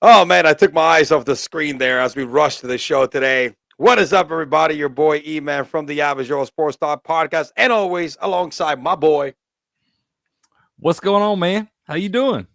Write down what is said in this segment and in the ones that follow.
Oh, man, I took my eyes off the screen there as we rushed to the show today. What is up, everybody? Your boy E-Man from the Average Joe Sports Talk Podcast, and always alongside my boy. What's going on, man? How you doing?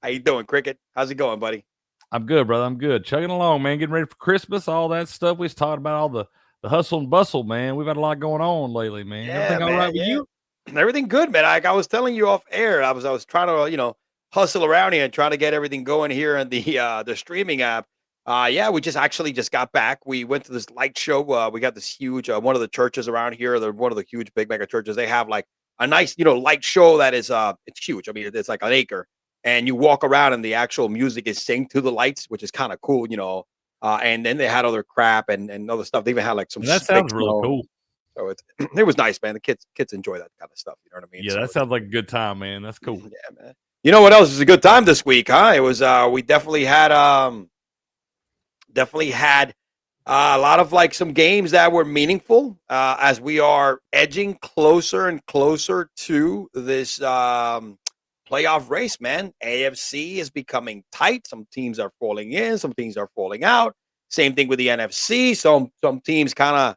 How you doing, Cricket? How's it going, buddy? I'm good, brother. I'm good. Chugging along, man. Getting ready for Christmas, all that stuff. We was talking about all the hustle and bustle, man. We've had a lot going on lately, man. Everything all right with you? Everything good, man. I was telling you off air. I was trying to, hustle around here and trying to get everything going here in the streaming app. We just got back. We went to this light show. We got this huge one of the churches around here. They're one of the huge big mega churches. They have like a nice, light show that is it's huge. I mean, it's like an acre. And you walk around and the actual music is synced to the lights, which is kind of cool, and then they had other crap and other stuff. They even had like some. That sounds really cool. So it was nice, man. The kids enjoy that kind of stuff. You know what I mean? Yeah, so that sounds like a good time, man. That's cool. Yeah, man. You know what else is a good time this week, huh? It was we definitely had a lot of like some games that were meaningful as we are edging closer and closer to this playoff race, man. AFC is becoming tight. Some teams are falling in, some teams are falling out. Same thing with the NFC. Some teams kind of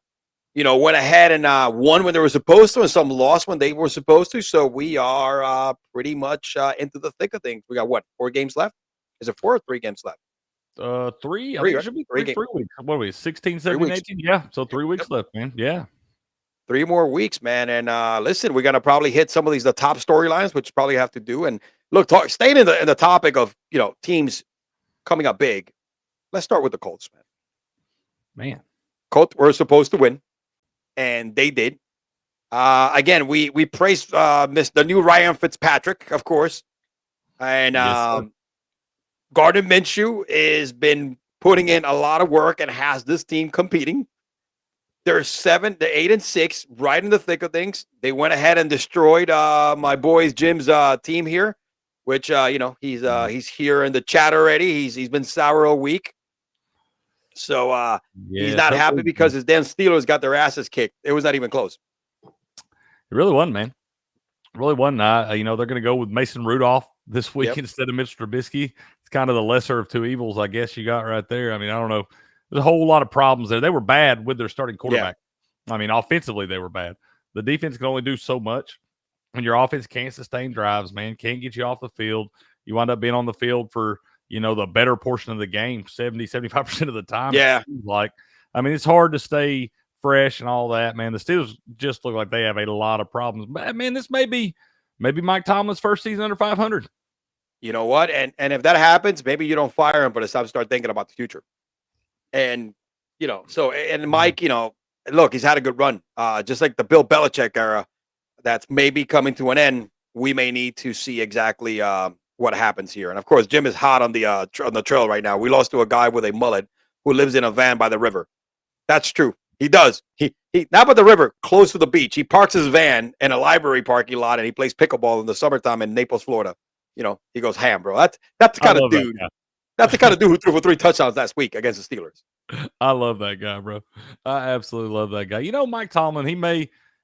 went ahead and won when they were supposed to, and some lost when they were supposed to. So we are pretty much into the thick of things. We got 4 games left? Is it 4 or 3 games left? 3. I think it should be 3 weeks. What are we? 16, 17, 18? Yeah. So 3 weeks left, man. Yeah. 3 more weeks, man. And listen, we're gonna probably hit some of the top storylines, which probably have to do. And look, staying in the topic of teams coming up big. Let's start with the Colts, man. Colts were supposed to win. And they did. Again, we praised the new Ryan Fitzpatrick, of course. And Gardner Minshew has been putting in a lot of work and has this team competing. They're 8-6, right in the thick of things. They went ahead and destroyed my boys Jim's team here, which he's here in the chat already. He's been sour all week. So he's not happy because his damn Steelers got their asses kicked. It was not even close. It really wasn't, man. It really wasn't. They're going to go with Mason Rudolph this week instead of Mitch Trubisky. It's kind of the lesser of two evils, I guess, you got right there. I mean, I don't know. There's a whole lot of problems there. They were bad with their starting quarterback. Yeah. I mean, offensively, they were bad. The defense can only do so much. When your offense can't sustain drives, man, can't get you off the field. You wind up being on the field for the better portion of the game, 70-75% of the time. Yeah. It's hard to stay fresh and all that, man. The Steelers just look like they have a lot of problems. But, man, this may be Mike Tomlin's first season under 500. You know what? And if that happens, maybe you don't fire him, but it's time to start thinking about the future. And, Mike, look, he's had a good run. Just like the Bill Belichick era that's maybe coming to an end, we may need to see exactly what happens here. And of course, Jim is hot on the trail right now. We lost to a guy with a mullet who lives in a van by the river. That's true. He does. He not by the river, close to the beach. He parks his van in a library parking lot and he plays pickleball in the summertime in Naples, Florida. He goes ham, bro. That's the kind of dude. That's the kind of dude who threw for 3 touchdowns last week against the Steelers. I love that guy, bro. I absolutely love that guy. Mike Tomlin, he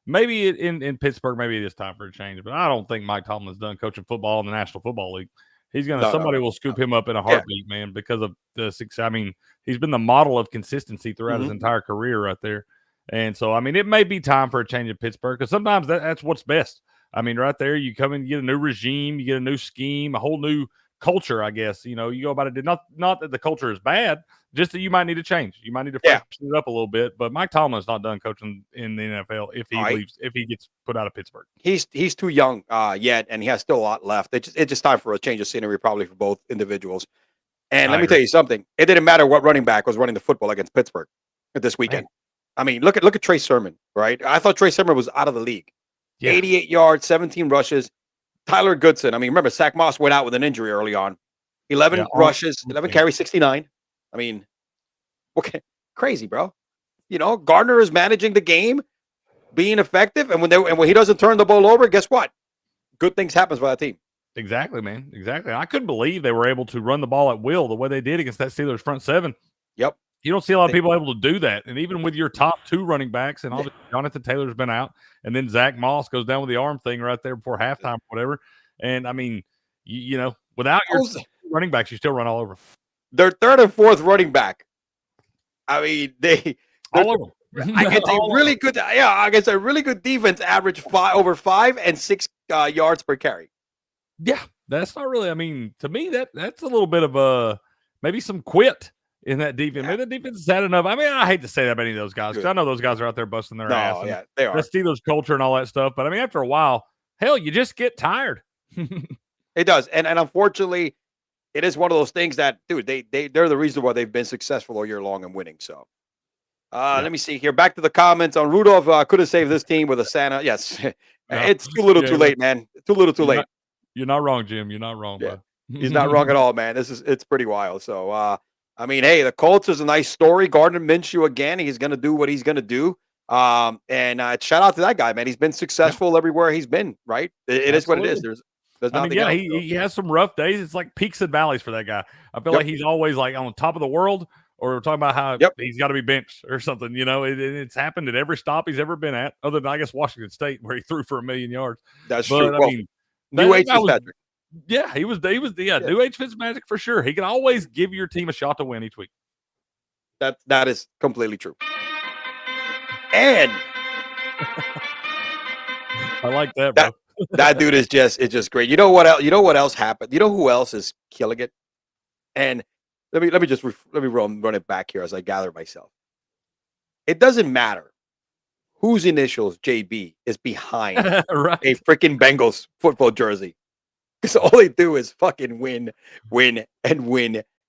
maybe in Pittsburgh, maybe it is time for a change, but I don't think Mike Tomlin's done coaching football in the National Football League. He's somebody will scoop him up in a heartbeat, man, because of the success. I mean, he's been the model of consistency throughout his entire career right there. And so, it may be time for a change in Pittsburgh because sometimes that's what's best. Right there, you come in, you get a new regime, you get a new scheme, a whole new culture, I guess. You go about it. Not that the culture is bad, just that you might need to change. You might need to Yeah. freshen it up a little bit. But Mike Tomlin's not done coaching in the NFL if he leaves, if he gets put out of Pittsburgh. He's too young yet, and he has still a lot left. It's just time for a change of scenery, probably for both individuals. And let me tell you something. It didn't matter what running back was running the football against Pittsburgh this weekend. Man. I mean, look at Trey Sermon, right? I thought Trey Sermon was out of the league. Yeah. 88 yards, 17 rushes. Tyler Goodson. I mean, remember, Zach Moss went out with an injury early on. 11 rushes, 11 carries, 69. I mean, okay, crazy, bro. Gardner is managing the game, being effective, and when he doesn't turn the ball over, guess what? Good things happen for that team. Exactly, man. Exactly. I couldn't believe they were able to run the ball at will the way they did against that Steelers front seven. Yep. You don't see a lot of people able to do that. And even with your top two running backs, and obviously Jonathan Taylor's been out, and then Zach Moss goes down with the arm thing right there before halftime or whatever. And, I mean, without your running backs, you still run all over. Their third and fourth running back. I mean, all over them. Against a really good defense, average over 5 and 6 yards per carry. Yeah, that's not really. I mean, to me, that's a little bit of maybe some quit in that defense. Maybe the defense has had enough. I mean, I hate to say that about any of those guys because I know those guys are out there busting their ass. Yeah, they are. The Steelers culture and all that stuff. But I mean, after a while, hell, you just get tired. It does, and unfortunately, it is one of those things that, dude, they're the reason why they've been successful all year long and winning. So. Let me see here. Back to the comments on Rudolph. Could have saved this team with a Santa. Yes, it's too little, too late, man. Too little, too late. You're not wrong, Jim. You're not wrong, bro. He's not wrong at all, man. It's pretty wild. So, I mean, hey, the Colts is a nice story. Gardner Minshew again. He's going to do what he's going to do. And shout out to that guy, man. He's been successful everywhere he's been. Right? It is what it is. There's nothing else. He has some rough days. It's like peaks and valleys for that guy. I feel like he's always like on top of the world. Or we're talking about how he's got to be benched or something. It's happened at every stop he's ever been at, other than, I guess, Washington State, where he threw for 1,000,000 yards. That's true. I mean, New Age Fitzmagic. Yeah, he was New Age Fitzmagic for sure. He can always give your team a shot to win each week. That is completely true. And I like that, bro. That dude is just great. You know what else? You know what else happened? You know who else is killing it? And let me run it back here as I gather myself. It doesn't matter whose initials JB is behind a freaking Bengals football jersey, because all they do is fucking win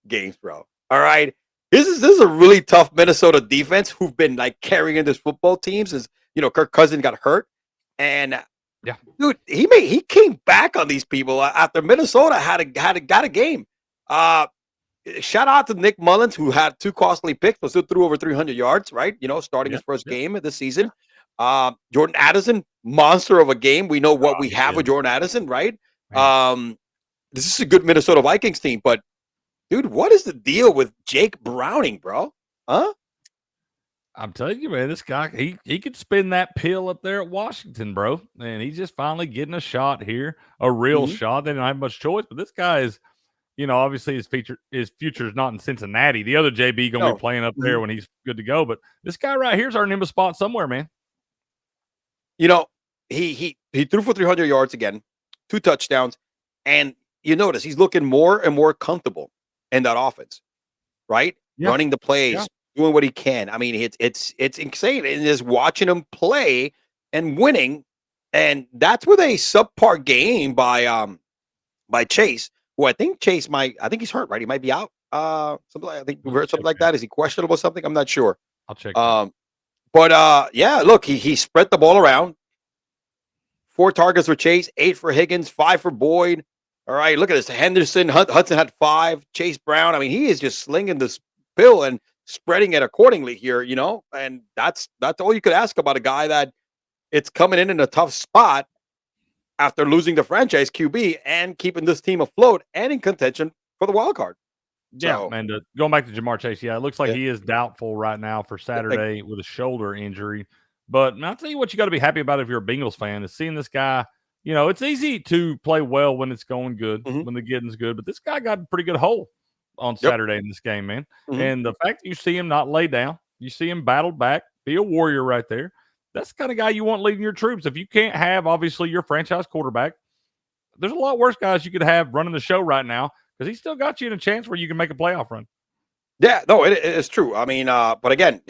games, bro. All right, this is a really tough Minnesota defense who've been like carrying this football team since Kirk Cousins got hurt, and dude, he came back on these people after Minnesota got a game. Shout out to Nick Mullins, who had 2 costly picks, but still threw over 300 yards, right? Starting his first game of the season. Jordan Addison, monster of a game. We know what we have with Jordan Addison, right? This is a good Minnesota Vikings team, but dude, what is the deal with Jake Browning, bro? Huh? I'm telling you, man, this guy, he could spin that pill up there at Washington, bro. And he's just finally getting a shot here, a real shot. They didn't have much choice, but this guy is, obviously his future is not in Cincinnati. The other JB going to be playing up there when he's good to go. But this guy right here is earning him a spot somewhere, man. He threw for 300 yards again, 2 touchdowns, and you notice he's looking more and more comfortable in that offense, right? Yeah. Running the plays, doing what he can. I mean, it's insane. And just watching him play and winning, and that's with a subpar game by Chase. Who I think Chase I think he's hurt, right? He might be out. Something like that. Is he questionable or something? I'm not sure. I'll check. But look, he spread the ball around. 4 targets for Chase, 8 for Higgins, 5 for Boyd. All right, look at this. Henderson, Hudson had 5. Chase Brown. I mean, he is just slinging this pill and spreading it accordingly here, and that's all you could ask about a guy that it's coming in a tough spot after losing the franchise QB and keeping this team afloat and in contention for the wild card. Yeah, and going back to Jamar Chase, it looks like he is doubtful right now for Saturday with a shoulder injury. But I'll tell you what you got to be happy about if you're a Bengals fan is seeing this guy. It's easy to play well when it's going good, when the getting's good. But this guy got a pretty good hole on Saturday in this game, man. And the fact that you see him not lay down, you see him battle back, be a warrior right there. That's the kind of guy you want leading your troops. If you can't have, obviously, your franchise quarterback, there's a lot worse guys you could have running the show right now because he still got you in a chance where you can make a playoff run. Yeah, no, it's true. I mean, but again,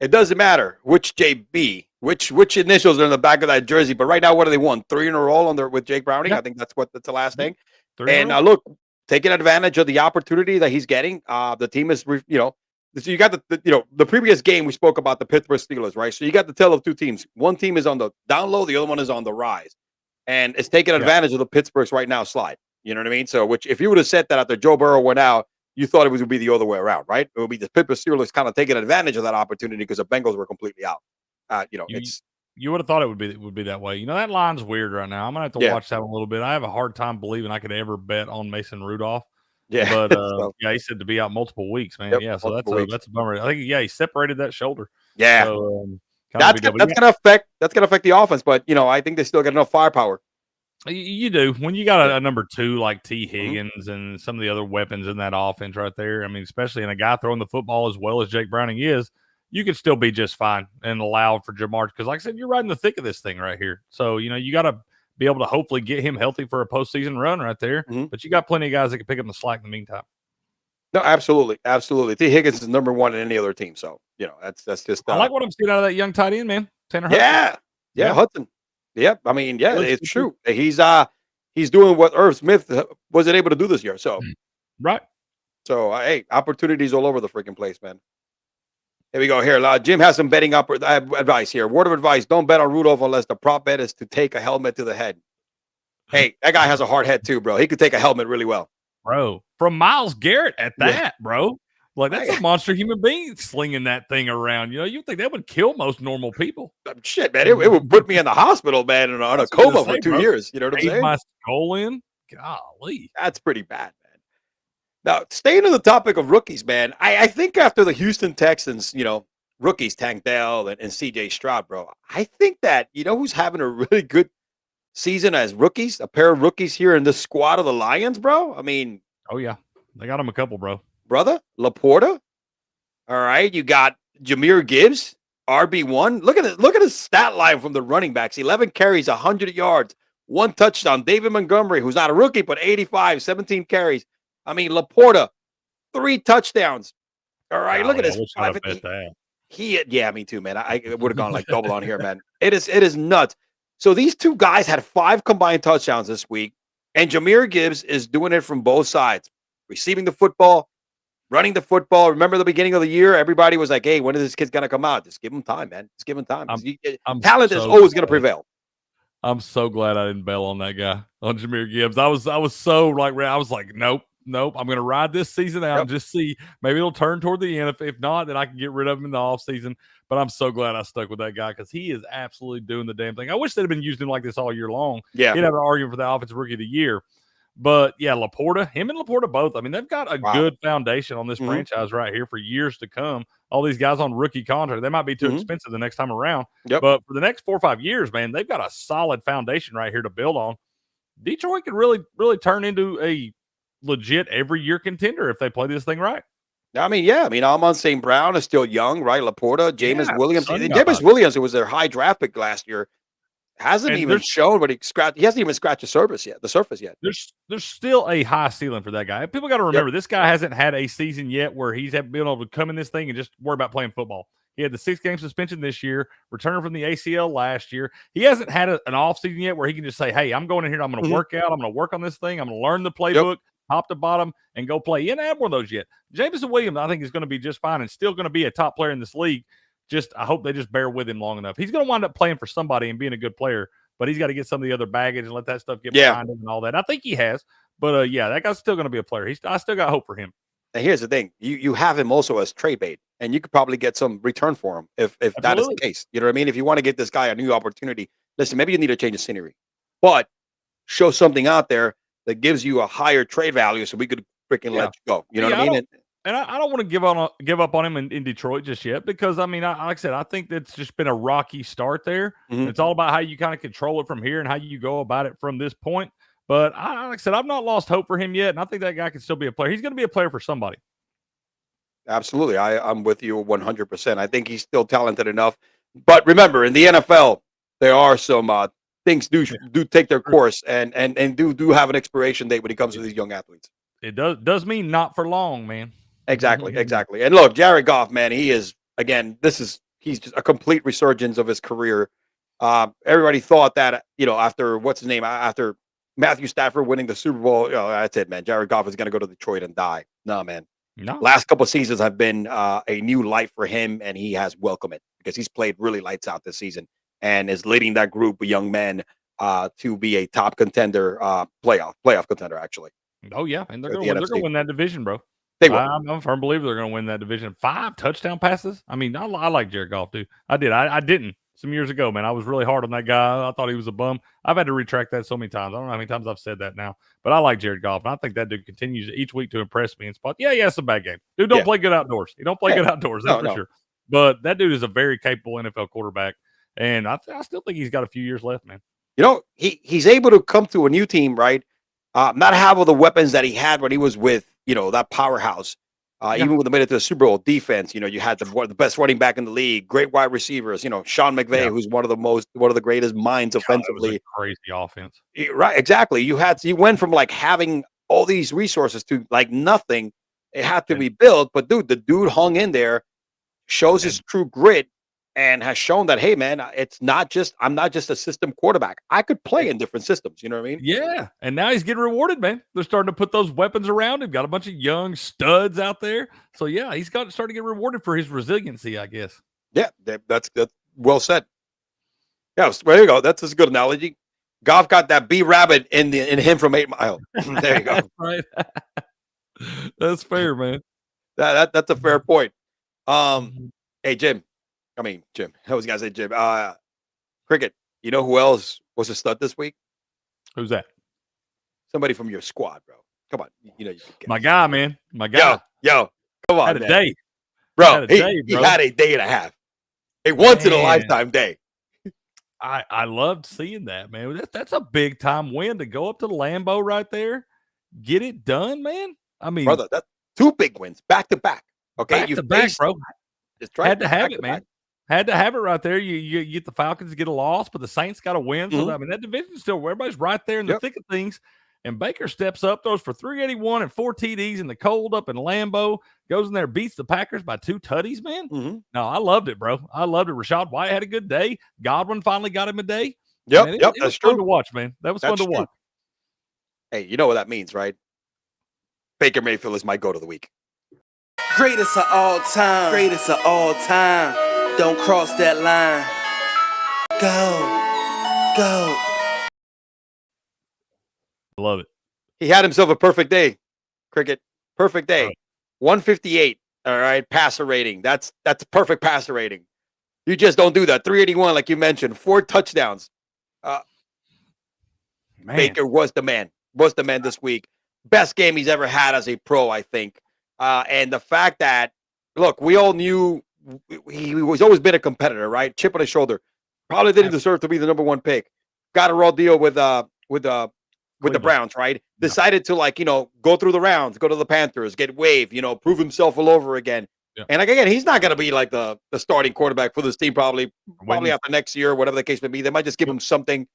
it doesn't matter which JB, which initials are in the back of that jersey. But right now, what do they won? 3 in a row with Jake Browning. Yeah. I think that's the last thing. 3 in a And row. look, taking advantage of the opportunity that he's getting. The team is, so you got the previous game we spoke about the Pittsburgh Steelers, right? So you got the tale of two teams. One team is on the down low, the other one is on the rise, and it's taking advantage of the Pittsburgh's right now slide. You know what I mean? So, which if you would have said that after Joe Burrow went out, you thought it would be the other way around, right? It would be the Pittsburgh Steelers kind of taking advantage of that opportunity because the Bengals were completely out. You would have thought it would be that way. That line's weird right now. I'm gonna have to watch that a little bit. I have a hard time believing I could ever bet on Mason Rudolph. Yeah, but he said to be out multiple weeks, man. Yep, yeah, so that's a bummer. I think he separated that shoulder. Yeah, so, that's gonna affect the offense, but I think they still got enough firepower. You do when you got a number 2 like T. Higgins and some of the other weapons in that offense right there. I mean, especially in a guy throwing the football as well as Jake Browning is, you could still be just fine and allow for Jamar because, like I said, you're right in the thick of this thing right here. So you got to be able to hopefully get him healthy for a postseason run right there. But you got plenty of guys that can pick up the slack in the meantime. No, absolutely. T. Higgins is number 1 in any other team. So, that's just. I like what I'm seeing out of that young tight end, man. Tanner Hudson. Yeah, Hudson. Yep. I mean, it's true. He's doing what Irv Smith wasn't able to do this year. So, right. So, hey, opportunities all over the freaking place, man. Here we go. Here, Jim has some betting advice here. Word of advice: don't bet on Rudolph unless the prop bet is to take a helmet to the head. Hey, that guy has a hard head too, bro. He could take a helmet really well, bro. From Myles Garrett at that, bro. Like that's a monster human being slinging that thing around. You think that would kill most normal people? Shit, man, it would put me in the hospital, man, on a coma for 2 years. You know what I'm saying? My skull in. Golly, that's pretty bad, man. Now, staying on the topic of rookies, man, I think after the Houston Texans, rookies, Tank Dell and C.J. Stroud, bro, I think that who's having a really good season as rookies, a pair of rookies here in the squad of the Lions, bro. I mean, oh yeah, they got him a couple, bro. Brother, Laporta. All right, you got Jahmyr Gibbs, RB1. Look at his stat line from the running backs: 11 carries, 100 yards, 1 touchdown. David Montgomery, who's not a rookie, but 85, 17 carries. I mean, Laporta, 3 touchdowns. All right, look at this. Me too, man. I would have gone like double on here, man. It is nuts. So these two guys had 5 combined touchdowns this week, and Jahmyr Gibbs is doing it from both sides, receiving the football, running the football. Remember the beginning of the year, everybody was like, "Hey, when is this kid gonna come out? Just give him time, man. Just give him time. Talent is always gonna prevail." I'm so glad I didn't bail on that guy, on Jahmyr Gibbs. I was so like, I was like, nope. I'm going to ride this season out and just see. Maybe it'll turn toward the end. If not, then I can get rid of him in the offseason. But I'm so glad I stuck with that guy because he is absolutely doing the damn thing. I wish they'd have been using him like this all year long. Yeah. He'd have an argument for the Offensive Rookie of the Year. But, yeah, him and Laporta both. I mean, they've got a good foundation on this franchise right here for years to come. All these guys on rookie contract, they might be too expensive the next time around. Yep. But for the next 4 or 5 years, man, they've got a solid foundation right here to build on. Detroit could really, really turn into a legit every year contender if they play this thing right. I mean, yeah. I mean, Amon St. Brown is still young, right? Laporta, Jameis Williams. Jameis Williams, who was their high draft pick last year, hasn't even shown what he hasn't even scratched the surface yet. There's still a high ceiling for that guy. People got to remember this guy hasn't had a season yet where he's been able to come in this thing and just worry about playing football. He had the 6-game suspension this year, returning from the ACL last year. He hasn't had an offseason yet where he can just say, "Hey, I'm going in here. I'm going to work out. I'm going to work on this thing. I'm going to learn the playbook, top to bottom, and go play." He didn't have one of those yet. Jameson Williams, I think, is going to be just fine and still going to be a top player in this league. I hope they just bear with him long enough. He's going to wind up playing for somebody and being a good player, but he's got to get some of the other baggage and let that stuff get behind him and all that. I think he has, but that guy's still going to be a player. I still got hope for him. And here's the thing: you have him also as trade bait, and you could probably get some return for him if that is the case. You know what I mean? If you want to get this guy a new opportunity, listen, maybe you need to change the scenery, but show something out there that gives you a higher trade value, so we could freaking let you go. You know what I mean? And I don't want to give up on him in Detroit just yet because, I mean, like I said, I think that's just been a rocky start there. It's all about how you kind of control it from here and how you go about it from this point. But like I said, I've not lost hope for him yet, and I think that guy can still be a player. He's going to be a player for somebody. Absolutely. I'm with you 100%. I think he's still talented enough. But remember, in the NFL, there are some things do take their course and do have an expiration date when it comes to these young athletes. It does mean not for long, man. Exactly, exactly. And look, Jared Goff, man, he is again. He's just a complete resurgence of his career. Everybody thought that after what's his name after Matthew Stafford winning the Super Bowl, that's it, man. Jared Goff is going to go to Detroit and die. No, man. No. Last couple of seasons have been a new life for him, and he has welcomed it because he's played really lights out this season and is leading that group of young men to be a top contender, playoff contender, actually. Oh yeah, and they're For going the to NFC. win that division, bro. They will. I'm a firm believer they're going to win that division. 5 touchdown passes. I mean, I like Jared Goff, dude. I did. I didn't some years ago, man. I was really hard on that guy. I thought he was a bum. I've had to retract that so many times. I don't know how many times I've said that now, but I like Jared Goff, and I think that dude continues each week to impress me in spots. Yeah, it's a bad game. Dude, don't play good outdoors. He don't play good outdoors, that's for sure. But that dude is a very capable NFL quarterback, and I still think he's got a few years left, man. He's able to come to a new team, right? Not have all the weapons that he had when he was with, that powerhouse. Even when they made it to the Super Bowl defense, you had the best running back in the league, great wide receivers, Sean McVay, who's one of the greatest minds offensively. That was a crazy offense. Right, exactly. You went from like having all these resources to like nothing. It had to be built, but dude, the dude hung in there, shows his true grit, and has shown that, hey, man, I'm not just a system quarterback. I could play in different systems. You know what I mean? Yeah. And now he's getting rewarded, man. They're starting to put those weapons around him. Got a bunch of young studs out there. So, yeah, he's starting to get rewarded for his resiliency, I guess. Yeah, that's well said. Yeah, there you go. That's a good analogy. Goff got that B rabbit in him from 8 Mile. There you go. Right. That's fair, man. That's a fair point. Hey, Jim. I was gonna say Jim. Cricket. You know who else was a stud this week? Who's that? Somebody from your squad, bro. Come on. You my guy, man. My guy. Yo. Come on, had a day. Bro, he had a day and a half. A once in a lifetime day. I loved seeing that, man. That's a big time win to go up to the Lambeau right there, get it done, man. I mean, brother, that's 2 big wins back to back. Okay, back to back, bro. Had to have it, man. Back. Had to have it right there. You get the Falcons get a loss, but the Saints got a win. So I mean, that division's still everybody's right there in the thick of things. And Baker steps up, throws for 381 and 4 TDs in the cold up in Lambeau. Goes in there, beats the Packers by 2 tutties, man. No, I loved it, bro. I loved it. Rashad White had a good day. Godwin finally got him a day. Yep, man, that's it was true fun to watch, man. That was fun to watch. Hey, you know what that means, right? Baker Mayfield is my goat of the week. Greatest of all time. Greatest of all time. Don't cross that line. Go. I love it. He had himself a perfect day, Cricket. Perfect day. Right. 158. All right. Passer rating. That's perfect passer rating. You just don't do that. 381, like you mentioned. 4 touchdowns. Baker was the man. Was the man this week. Best game he's ever had as a pro, I think. And the fact that, look, we all knew he was always been a competitor, right? Chip on his shoulder. Probably didn't deserve to be the number 1 pick. Got a raw deal with the Browns, right? Decided to go through the rounds, go to the Panthers, get waived, prove himself all over again. Yeah. And again, he's not going to be like the starting quarterback for this team probably after next year, whatever the case may be. They might just give him something,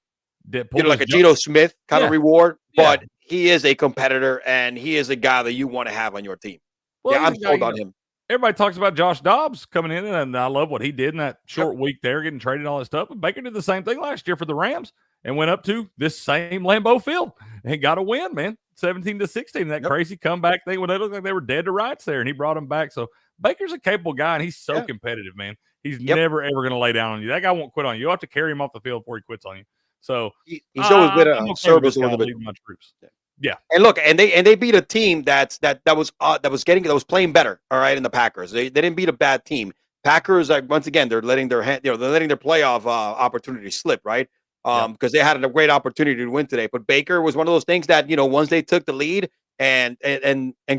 like a Geno Smith kind of reward. But he is a competitor, and he is a guy that you want to have on your team. Well, I'm sold on him. Everybody talks about Josh Dobbs coming in, and I love what he did in that short week there, getting traded and all that stuff. But Baker did the same thing last year for the Rams and went up to this same Lambeau Field and got a win, man, 17-16. That crazy comeback thing when they looked like they were dead to rights there, and he brought them back. So Baker's a capable guy, and he's so competitive, man. He's never, ever going to lay down on you. That guy won't quit on you. You'll have to carry him off the field before he quits on you. So he's always been a service a little bit. My troops. Yeah, and look, and they beat a team that was playing better. All right, in the Packers, they didn't beat a bad team. Packers, once again, they're letting their playoff opportunity slip, right? Because they had a great opportunity to win today. But Baker was one of those things that once they took the lead and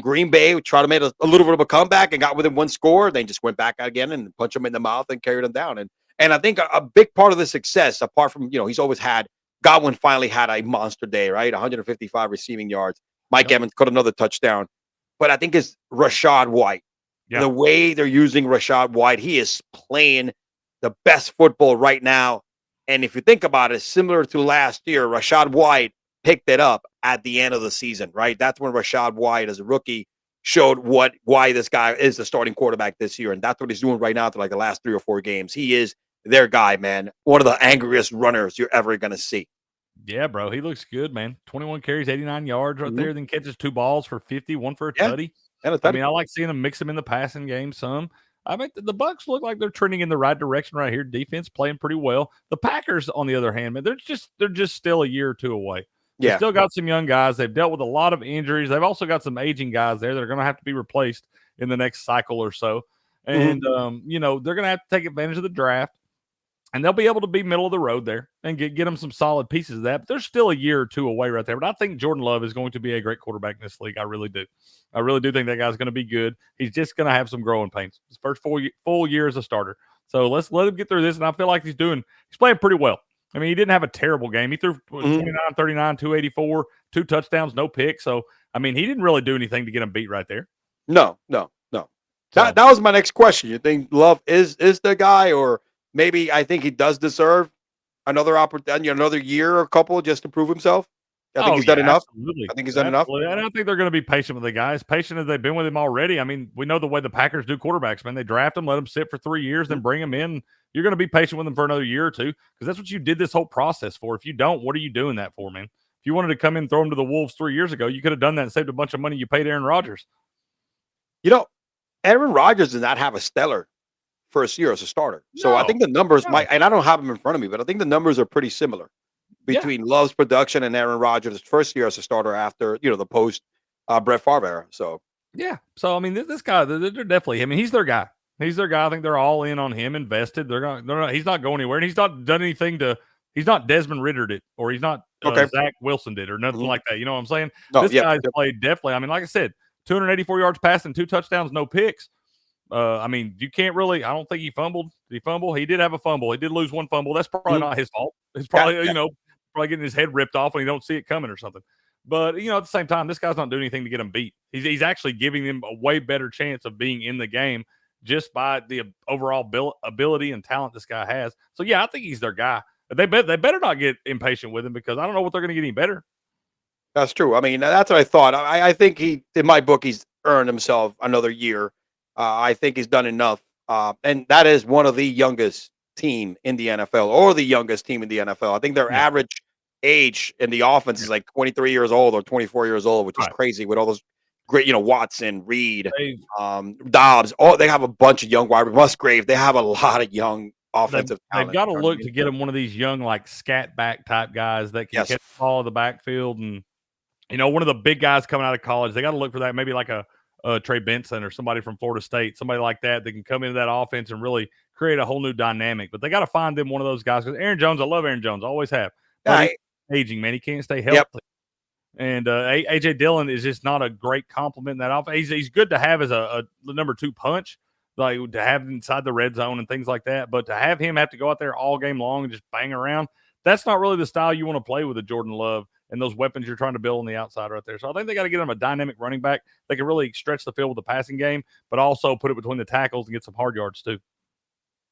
Green Bay tried to make a little bit of a comeback and got within 1 score, they just went back again and punched them in the mouth and carried them down. And I think a big part of the success, apart from he's always had. Godwin finally had a monster day, right? 155 receiving yards. Mike Evans caught another touchdown. But I think it's Rashad White. Yeah. The way they're using Rashad White, he is playing the best football right now. And if you think about it, similar to last year, Rashad White picked it up at the end of the season, right? That's when Rashad White, as a rookie, showed why this guy is the starting quarterback this year. And that's what he's doing right now through like the last 3 or 4 games. He is their guy, man. One of the angriest runners you're ever going to see. Yeah, bro. He looks good, man. 21 carries, 89 yards right there. Then catches 2 balls for 50, 1 for a tutty. And a I mean, I like seeing him mix them in the passing game some. I mean, the Bucs look like they're trending in the right direction right here. Defense playing pretty well. The Packers, on the other hand, man, they're just still a year or two away. They still got some young guys. They've dealt with a lot of injuries. They've also got some aging guys there that are going to have to be replaced in the next cycle or so. And you know, they're going to have to take advantage of the draft. And they'll be able to be middle of the road there and get them some solid pieces of that. But they're still a year or two away right there. But I think Jordan Love is going to be a great quarterback in this league. I really do. I really do think that guy's going to be good. He's just going to have some growing pains. His first full year as a starter. So let's let him get through this. And I feel like he's playing pretty well. I mean, he didn't have a terrible game. He threw 29, 39, 284, 2 touchdowns, no picks. So, I mean, he didn't really do anything to get him beat right there. No. So. That was my next question. You think Love is the guy, or maybe I think he does deserve another opportunity, another year or a couple just to prove himself? I think he's done enough. Absolutely. I think he's done enough. And I think they're going to be patient with the guys. Patient as they've been with him already. I mean, we know the way the Packers do quarterbacks, man. They draft them, let them sit for 3 years, then bring them in. You're going to be patient with them for another year or two because that's what you did this whole process for. If you don't, what are you doing that for, man? If you wanted to come in and throw them to the Wolves 3 years ago, you could have done that and saved a bunch of money you paid Aaron Rodgers. You know, Aaron Rodgers did not have a stellar first year as a starter. So I think the numbers might, and I don't have them in front of me, but I think the numbers are pretty similar between Love's production and Aaron Rodgers' first year as a starter after, the post Brett Favre era. So, yeah. So, I mean, this guy, they're definitely, I mean, he's their guy. He's their guy. I think they're all in on him, invested. He's not going anywhere. And he's not done anything he's not Desmond Rittered it, or he's not Zach Wilson did, or nothing like that. You know what I'm saying? No, this guy's played definitely. I mean, like I said, 284 yards passing, 2 touchdowns, no picks. I mean, you can't really. I don't think he fumbled. Did he fumble? He did have a fumble. He did lose one fumble. That's probably not his fault. It's probably probably getting his head ripped off when he don't see it coming or something. But at the same time, this guy's not doing anything to get him beat. He's actually giving them a way better chance of being in the game just by the overall ability and talent this guy has. So yeah, I think he's their guy. They better not get impatient with him because I don't know what they're going to get any better. That's true. I mean, that's what I thought. I think in my book, he's earned himself another year. I think he's done enough. And that is one of the youngest team in the NFL, or the youngest team in the NFL. I think their average age in the offense is like 23 years old or 24 years old, which is crazy with all those great, Watson, Reed, Dobbs. They have a bunch of young wide. Musgrave. They have a lot of young offensive talent. They've got to look to get them one of these young, like scat back type guys that can catch the ball in the backfield. And, one of the big guys coming out of college, they got to look for that. Maybe like a Trey Benson or somebody from Florida State, somebody like that can come into that offense and really create a whole new dynamic. But they got to find them one of those guys, because Aaron Jones, I love Aaron Jones, always have. But he's aging, man. He can't stay healthy. And A.J. Dillon is just not a great compliment in that offense. He's good to have as a number 2 punch, like to have inside the red zone and things like that. But to have him have to go out there all game long and just bang around, that's not really the style you want to play with a Jordan Love and those weapons you're trying to build on the outside right there. So I think they got to get him a dynamic running back that can really stretch the field with the passing game, but also put it between the tackles and get some hard yards too.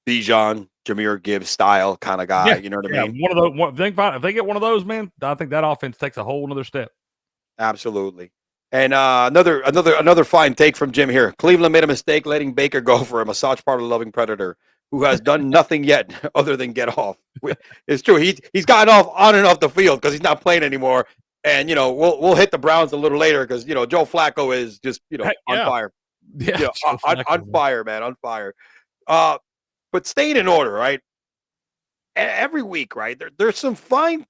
Bijan, Jahmyr Gibbs style kind of guy. You know what I mean? One of those. If they get one of those, man, I think that offense takes a whole another step. Absolutely. And another fine take from Jim here. Cleveland made a mistake letting Baker go for a massage parlor loving predator who has done nothing yet other than get off. It's true. He's gotten off on and off the field because he's not playing anymore. And we'll hit the Browns a little later because Joe Flacco is just on fire. Yeah, on fire, man, on fire. But staying in order, right? Every week, right? There's some fine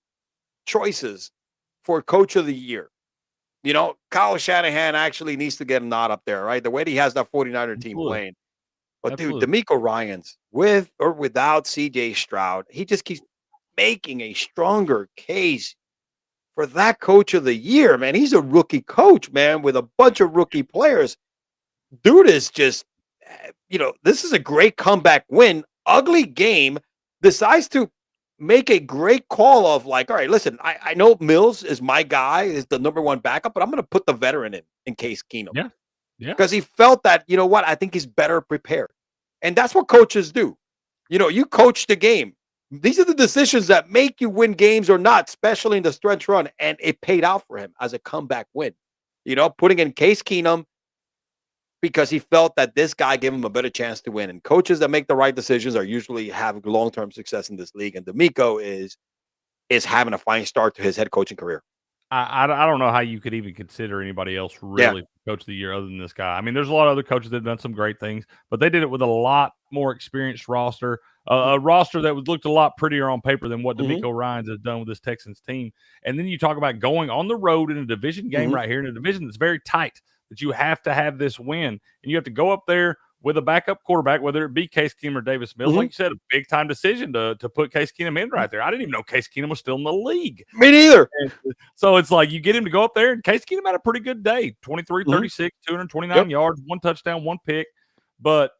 choices for Coach of the Year. Kyle Shanahan actually needs to get a nod up there, right? The way he has that 49er team playing. But dude, DeMeco Ryans, with or without CJ Stroud, he just keeps making a stronger case for that Coach of the Year, man. He's a rookie coach, man, with a bunch of rookie players. Dude is just, this is a great comeback win. Ugly game. Decides to make a great call of like, all right, listen, I know Mills is my guy, is the number 1 backup, but I'm going to put the veteran in Case Keenum. Yeah. Because he felt that, I think he's better prepared. And that's what coaches do. You coach the game. These are the decisions that make you win games or not, especially in the stretch run. And it paid out for him as a comeback win. Putting in Case Keenum because he felt that this guy gave him a better chance to win. And coaches that make the right decisions are usually have long-term success in this league. And D'Amico is having a fine start to his head coaching career. I don't know how you could even consider anybody else really coach of the year other than this guy. I mean, there's a lot of other coaches that have done some great things, but they did it with a lot more experienced roster, a roster that looked a lot prettier on paper than what D'Amico Ryans has done with this Texans team. And then you talk about going on the road in a division game right here, in a division that's very tight, that you have to have this win, and you have to go up there with a backup quarterback, whether it be Case Keenum or Davis Mills. Like you said, a big-time decision to put Case Keenum in right there. I didn't even know Case Keenum was still in the league. Me neither. And so it's like you get him to go up there, and Case Keenum had a pretty good day, 23-36, 229 yards, 1 touchdown, 1 pick. But,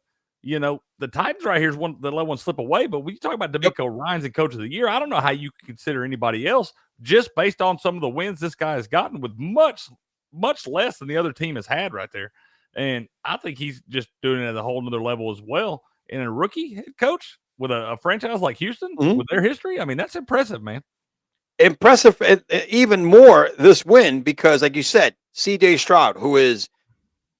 the Titans right here is one that let one slip away. But when you talk about D'Amico Ryans and Coach of the Year, I don't know how you can consider anybody else just based on some of the wins this guy has gotten with much, much less than the other team has had right there. And I think he's just doing it at a whole nother level as well. And a rookie head coach with a franchise like Houston with their history, I mean, that's impressive, man. Impressive, even more this win because, like you said, C.J. Stroud, who is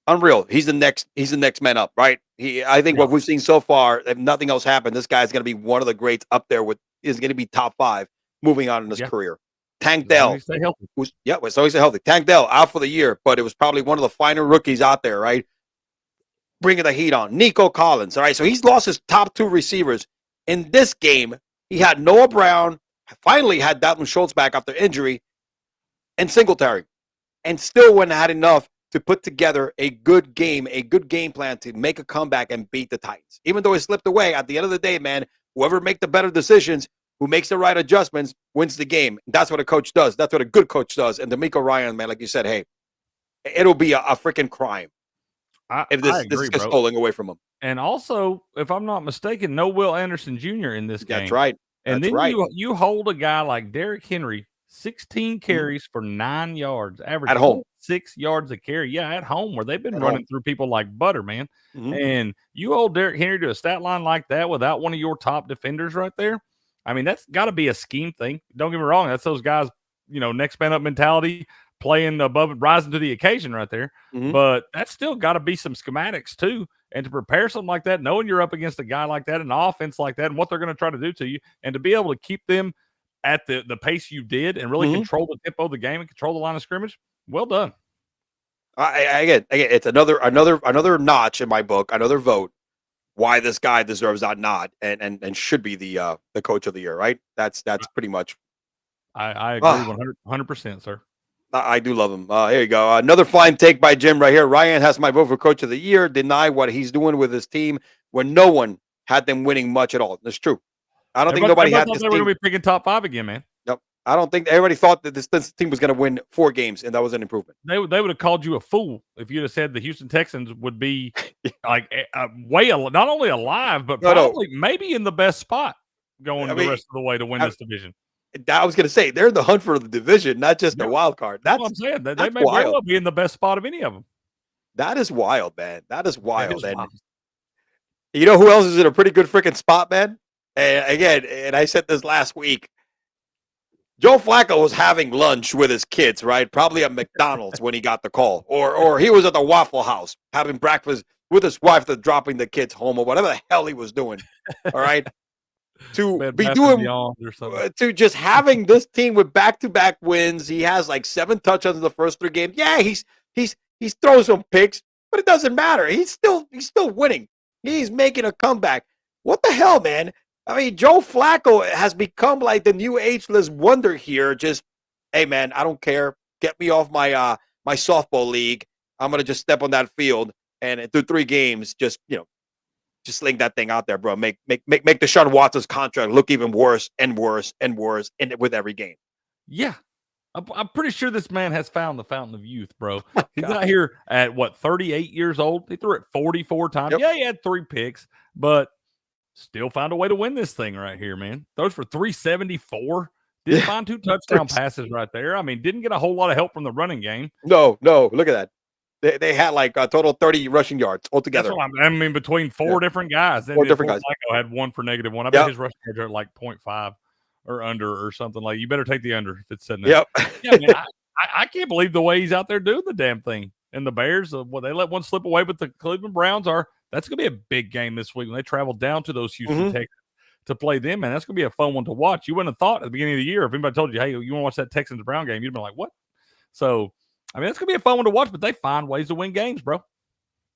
unreal. He's the next man up, right? I think what we've seen so far, if nothing else happened, this guy's going to be one of the greats up there. Is going to be top 5 moving on in his career. Tank Dell, stay healthy. So he's healthy. Tank Dell out for the year, but it was probably one of the finer rookies out there, right? Bringing the heat on. Nico Collins, all right? So he's lost his top 2 receivers. In this game, he had Noah Brown, finally had Dalton Schultz back after injury, and Singletary, and still wouldn't have had enough to put together a good game plan to make a comeback and beat the Titans. Even though it slipped away, at the end of the day, man, whoever make the better decisions, who makes the right adjustments, wins the game. That's what a coach does. That's what a good coach does. And D'Amico Ryans, man, like you said, hey, it'll be a freaking crime if this gets stolen away from him. And also, if I'm not mistaken, no Will Anderson Jr. in this game. That's right. And then you hold a guy like Derrick Henry, 16 carries for 9 yards, average at home, 6 yards a carry. Yeah, at home, where they've been running through people like butter, man. And you hold Derrick Henry to a stat line like that without one of your top defenders right there. I mean, that's got to be a scheme thing. Don't get me wrong. That's those guys, next man up mentality, playing above and rising to the occasion right there. But that's still got to be some schematics too. And to prepare something like that, knowing you're up against a guy like that, an offense like that, and what they're going to try to do to you, and to be able to keep them at the pace you did and really control the tempo of the game and control the line of scrimmage, well done. Again, it's another notch in my book, another vote. Why this guy deserves that nod and should be the coach of the year, right? That's pretty much. I agree 100%, sir. I do love him. Here you go. Another fine take by Jim right here. Ryan has my vote for coach of the year. Deny what he's doing with his team when no one had them winning much at all. That's true. I don't think nobody had this team. They were going to be picking top 5 again, man. Nope. I don't think everybody thought that this team was going to win 4 games, and that was an improvement. They would have called you a fool if you'd have said the Houston Texans would be like not only alive, but probably maybe in the best spot going the rest of the way to win this division. I was going to say they're in the hunt for the division, not just the wild card. That's what I'm saying. They may very well be in the best spot of any of them. That is wild, man. That is wild. And you know who else is in a pretty good freaking spot, man? And again, and I said this last week, Joe Flacco was having lunch with his kids, right? Probably at McDonald's when he got the call. Or he was at the Waffle House having breakfast with his wife, dropping the kids home or whatever the hell he was doing. All right. To be doing to just having this team with back-to-back wins. He has like 7 touchdowns in the first 3 games. Yeah, he's throwing some picks, but it doesn't matter. He's still winning. He's making a comeback. What the hell, man? I mean, Joe Flacco has become like the new ageless wonder here. Just, hey, man, I don't care. Get me off my my softball league. I'm gonna just step on that field and through 3 games, just sling that thing out there, bro. Make Deshaun Watson's contract look even worse and worse and worse, and with every game. Yeah, I'm pretty sure this man has found the fountain of youth, bro. He's out here at 38 years old. He threw it 44 times. Yep. Yeah, he had 3 picks, but still found a way to win this thing right here, man. Throws for 374. Did find 2 touchdown passes right there. I mean, didn't get a whole lot of help from the running game. No, look at that. They had like a total 30 rushing yards altogether. That's what I mean, between four different guys. Four different guys. Flacco had one for -1. I bet his rushing yards are like 0.5 or under or something. Like, you better take the under if it's sitting there. Yep. Yeah, man, I can't believe the way he's out there doing the damn thing. And the Bears, they let one slip away, but the Cleveland Browns that's going to be a big game this week when they travel down to those Houston Texans to play them, man. That's going to be a fun one to watch. You wouldn't have thought at the beginning of the year, if anybody told you, hey, you want to watch that Texans-Brown game, you'd be like, what? So, I mean, that's going to be a fun one to watch, but they find ways to win games, bro.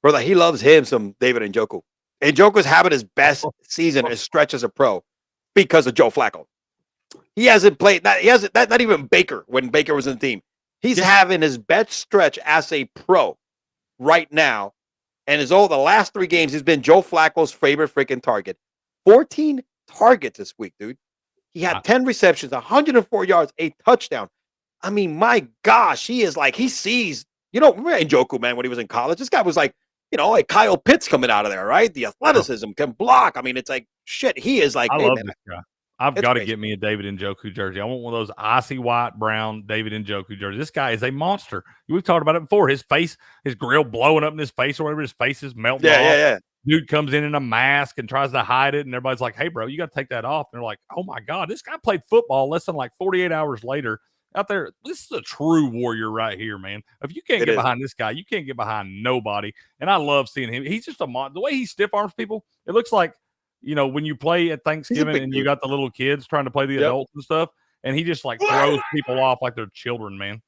Brother, he loves him some David Njoku. Njoku's having his best season and stretch as a pro because of Joe Flacco. He hasn't played, not even Baker when Baker was in the team. He's having his best stretch as a pro right now. And the last 3 games, he's been Joe Flacco's favorite freaking target. 14 targets this week, dude. He had 10 receptions, 104 yards, a touchdown. I mean, my gosh, he sees, remember Njoku, man, when he was in college? This guy was like Kyle Pitts coming out of there, right? The athleticism can block. I mean, it's like, shit, he is like, I love this guy. I've got to get me a David Njoku jersey. I want one of those icy white, brown David Njoku jerseys. This guy is a monster. We've talked about it before. His face, his grill blowing up in his face or whatever. His face is melting off. Yeah. Dude comes in a mask and tries to hide it, and everybody's like, hey, bro, you got to take that off. And they're like, oh, my God, this guy played football less than like 48 hours later out there. This is a true warrior right here, man. If you can't get behind this guy, you can't get behind nobody. And I love seeing him. He's just the way he stiff arms people, it looks like, when you play at Thanksgiving and you got the little kids trying to play the adults and stuff, and he just like throws people off like they're children, man.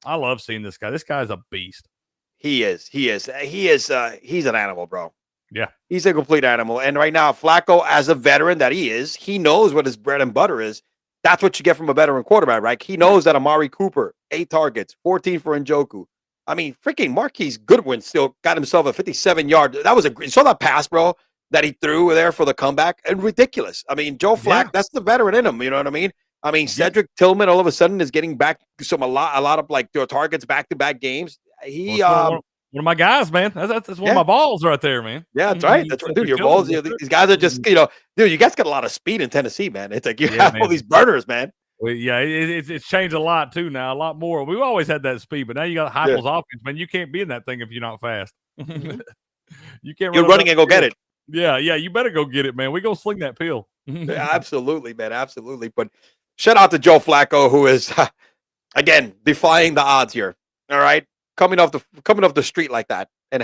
I love seeing this guy. This guy's a beast. He is. He's an animal, bro. Yeah. He's a complete animal. And right now, Flacco, as a veteran that he is, he knows what his bread and butter is. That's what you get from a veteran quarterback, right? He knows that Amari Cooper, 8 targets, 14 for Njoku. I mean, freaking Marquise Goodwin still got himself a 57-yard. That was you saw that pass, bro, that he threw there for the comeback, and ridiculous. I mean, Joe Flacco, that's the veteran in him. You know what I mean? I mean, Cedric Tillman all of a sudden is getting back a lot of like targets back-to-back games. He one of my guys, man. That's one of my balls right there, man. Yeah, that's right. That's right, dude. Your balls. These guys are just, dude. You guys got a lot of speed in Tennessee, man. It's like you have all these burners, man. Well, yeah, it's changed a lot too now. A lot more. We've always had that speed, but now you got Heupel's offense, man. You can't be in that thing if you're not fast. You can't. You're running and go get it. Yeah, you better go get it, man. We gonna sling that pill. Yeah, absolutely, man, absolutely. But shout out to Joe Flacco, who is again defying the odds here. All right, coming off the street like that and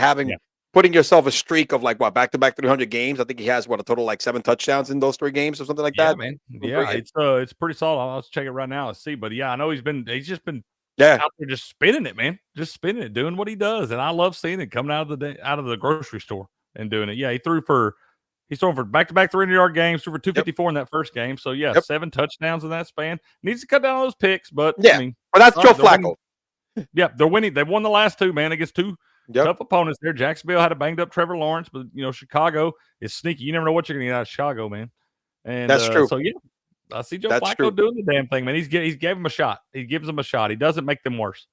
putting yourself a streak of like back-to-back 300 games. I think he has a total like 7 touchdowns in those 3 games or something like that. Man. Yeah, it's pretty solid. I'll check it right now and see. But yeah, I know he's just been out there just spinning it, man, just spinning it, doing what he does, and I love seeing it coming out of the grocery store and doing it. Yeah, he's throwing for back-to-back 300-yard games, threw for 254 in that first game. So, 7 touchdowns in that span. Needs to cut down on those picks, but, I mean. Well, that's Joe Flacco. Yeah, they're winning. They've won the last 2, man, against 2 tough opponents there. Jacksonville had a banged-up Trevor Lawrence, but, Chicago is sneaky. You never know what you're going to get out of Chicago, man. And that's true. So, yeah, I see Joe Flacco doing the damn thing, man. He gave him a shot. He gives them a shot. He doesn't make them worse.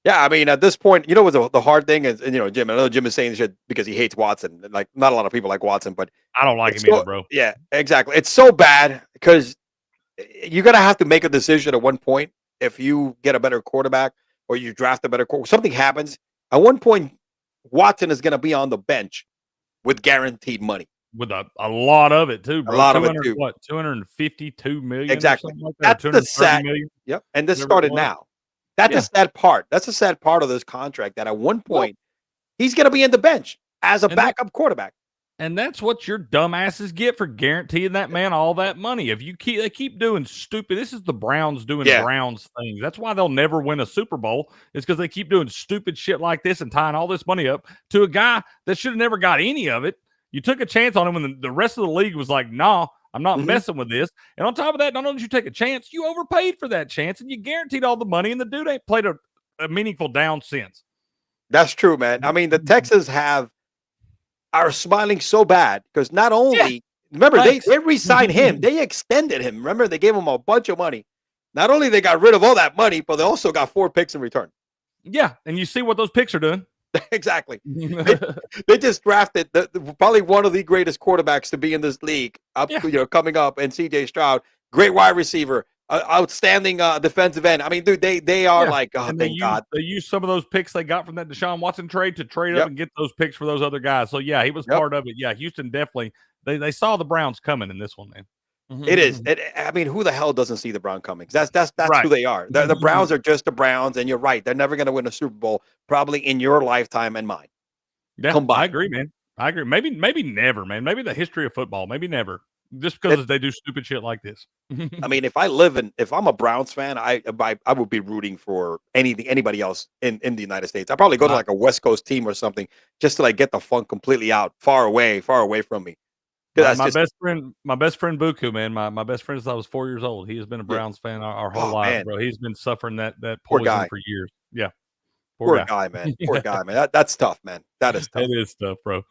Yeah, I mean, at this point, what the hard thing is, and Jim, I know Jim is saying this shit because he hates Watson. Like, not a lot of people like Watson, but I don't like him either, bro. Yeah, exactly. It's so bad because you're gonna have to make a decision at one point. If you get a better quarterback or you draft a better quarterback, something happens. At one point, Watson is gonna be on the bench with guaranteed money. With a lot of it too, bro. A lot of it too. What, 252 million? Exactly. Like that, that's the sad. Yep. And this started now. That's a sad part. That's a sad part of this contract. That at one point, he's going to be in the bench as a backup quarterback. And that's what your dumbasses get for guaranteeing that man all that money. If they keep doing stupid, this is the Browns doing Browns things. That's why they'll never win a Super Bowl. Is because they keep doing stupid shit like this and tying all this money up to a guy that should have never got any of it. You took a chance on him when the rest of the league was like, "Nah, I'm not messing with this." And on top of that, not only did you take a chance, you overpaid for that chance, and you guaranteed all the money. And the dude ain't played a meaningful down since. That's true, man. I mean, the Texans are smiling so bad because not only remember they re-signed him, they extended him. Remember, they gave him a bunch of money. Not only they got rid of all that money, but they also got 4 picks in return. Yeah, and you see what those picks are doing. Exactly. They just drafted probably one of the greatest quarterbacks to be in this league coming up, and CJ Stroud, great wide receiver, outstanding defensive end. I mean, dude, they are like, oh, and thank God. They used some of those picks they got from that Deshaun Watson trade to trade Yep. up and get those picks for those other guys. So yeah, he was part of it. Yeah, Houston definitely they saw the Browns coming in this one, man. It is. I mean, who the hell doesn't see the Brown coming? That's Right. who they are. The Browns are just the Browns, and you're right. They're never going to win a Super Bowl, probably in your lifetime and mine. Yeah, combined. I agree, man. I agree. Maybe never, man. Maybe the history of football, maybe never. Just because they do stupid shit like this. I mean, if I'm a Browns fan, I would be rooting for anybody else in the United States. I'd probably go to like a West Coast team or something just to like get the funk completely out, far away from me. My best friend Buku, man. My best friend since I was 4 years old. He has been a Browns fan our whole life, man. Bro. He's been suffering that poison for years. Yeah. Poor guy, man. Poor guy, man. That's tough, man. That is tough. It is tough, bro.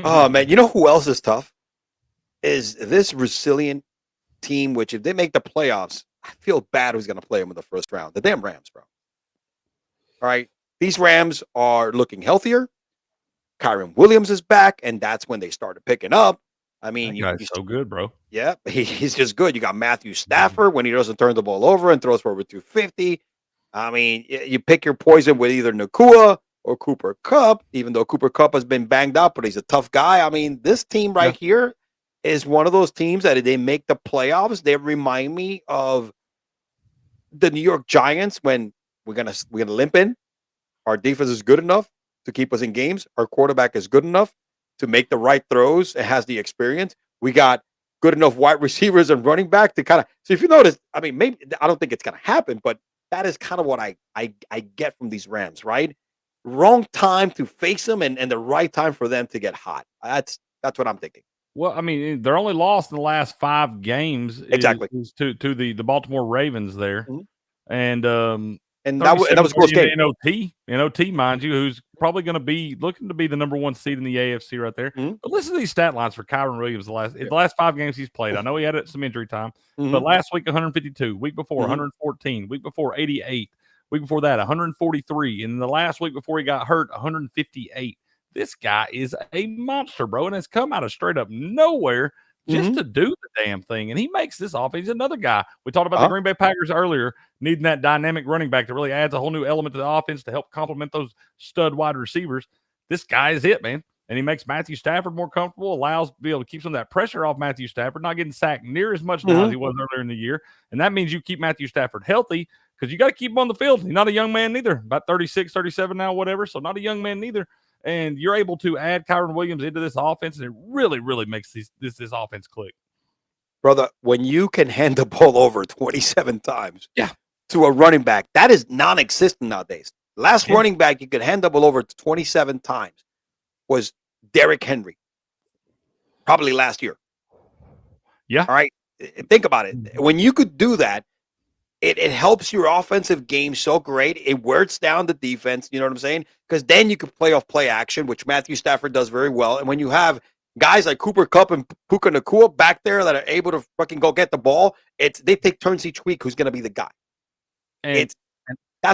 Oh, man. You know who else is tough? Is this resilient team, which if they make the playoffs, I feel bad who's going to play them in the first round. The damn Rams, bro. All right. These Rams are looking healthier. Kyron Williams is back, and that's when they started picking up. I mean, he's so good, bro. Yeah, he's just good. You got Matthew Stafford when he doesn't turn the ball over and throws for over 250. I mean, you pick your poison with either Nakua or Cooper Kupp, even though Cooper Kupp has been banged up, but he's a tough guy. I mean, this team right here is one of those teams that if they make the playoffs, they remind me of the New York Giants when we're gonna limp in. Our defense is good enough to keep us in games. Our quarterback is good enough to make the right throws. It has the experience. We got good enough wide receivers and running back to kind of. So if you notice, I mean, maybe I don't think it's gonna happen, but that is kind of what I get from these Rams, right? Wrong time to face them and the right time for them to get hot. That's what I'm thinking. Well, I mean, they're only lost in the last 5 games. Exactly. Is to the Baltimore Ravens there. Mm-hmm. And that was a close game. In OT, mind you, who's probably going to be looking to be the number 1 seed in the AFC right there. Mm-hmm. But listen to these stat lines for Kyron Williams the last 5 games he's played. I know he had some injury time, but last week 152, week before 114, week before 88, week before that 143, and the last week before he got hurt 158. This guy is a monster, bro, and has come out of straight up nowhere just to do the damn thing. And he makes this offense. He's another guy. We talked about the Green Bay Packers earlier, needing that dynamic running back that really adds a whole new element to the offense to help complement those stud wide receivers. This guy is it, man. And he makes Matthew Stafford more comfortable, allows to be able to keep some of that pressure off Matthew Stafford, not getting sacked near as much now as he was earlier in the year. And that means you keep Matthew Stafford healthy because you got to keep him on the field. He's not a young man neither, about 36, 37 now, whatever. So not a young man neither. And you're able to add Kyron Williams into this offense, and it really, really makes this offense click. Brother, when you can hand the ball over 27 times to a running back, that is non-existent nowadays. Last running back you could hand the ball over 27 times was Derrick Henry, probably last year. Yeah. All right. Think about it. When you could do that, it helps your offensive game so great. It wears down the defense. You know what I'm saying? Because then you can play off play action, which Matthew Stafford does very well. And when you have guys like Cooper Kupp and Puka Nacua back there that are able to fucking go get the ball, they take turns each week who's going to be the guy. That's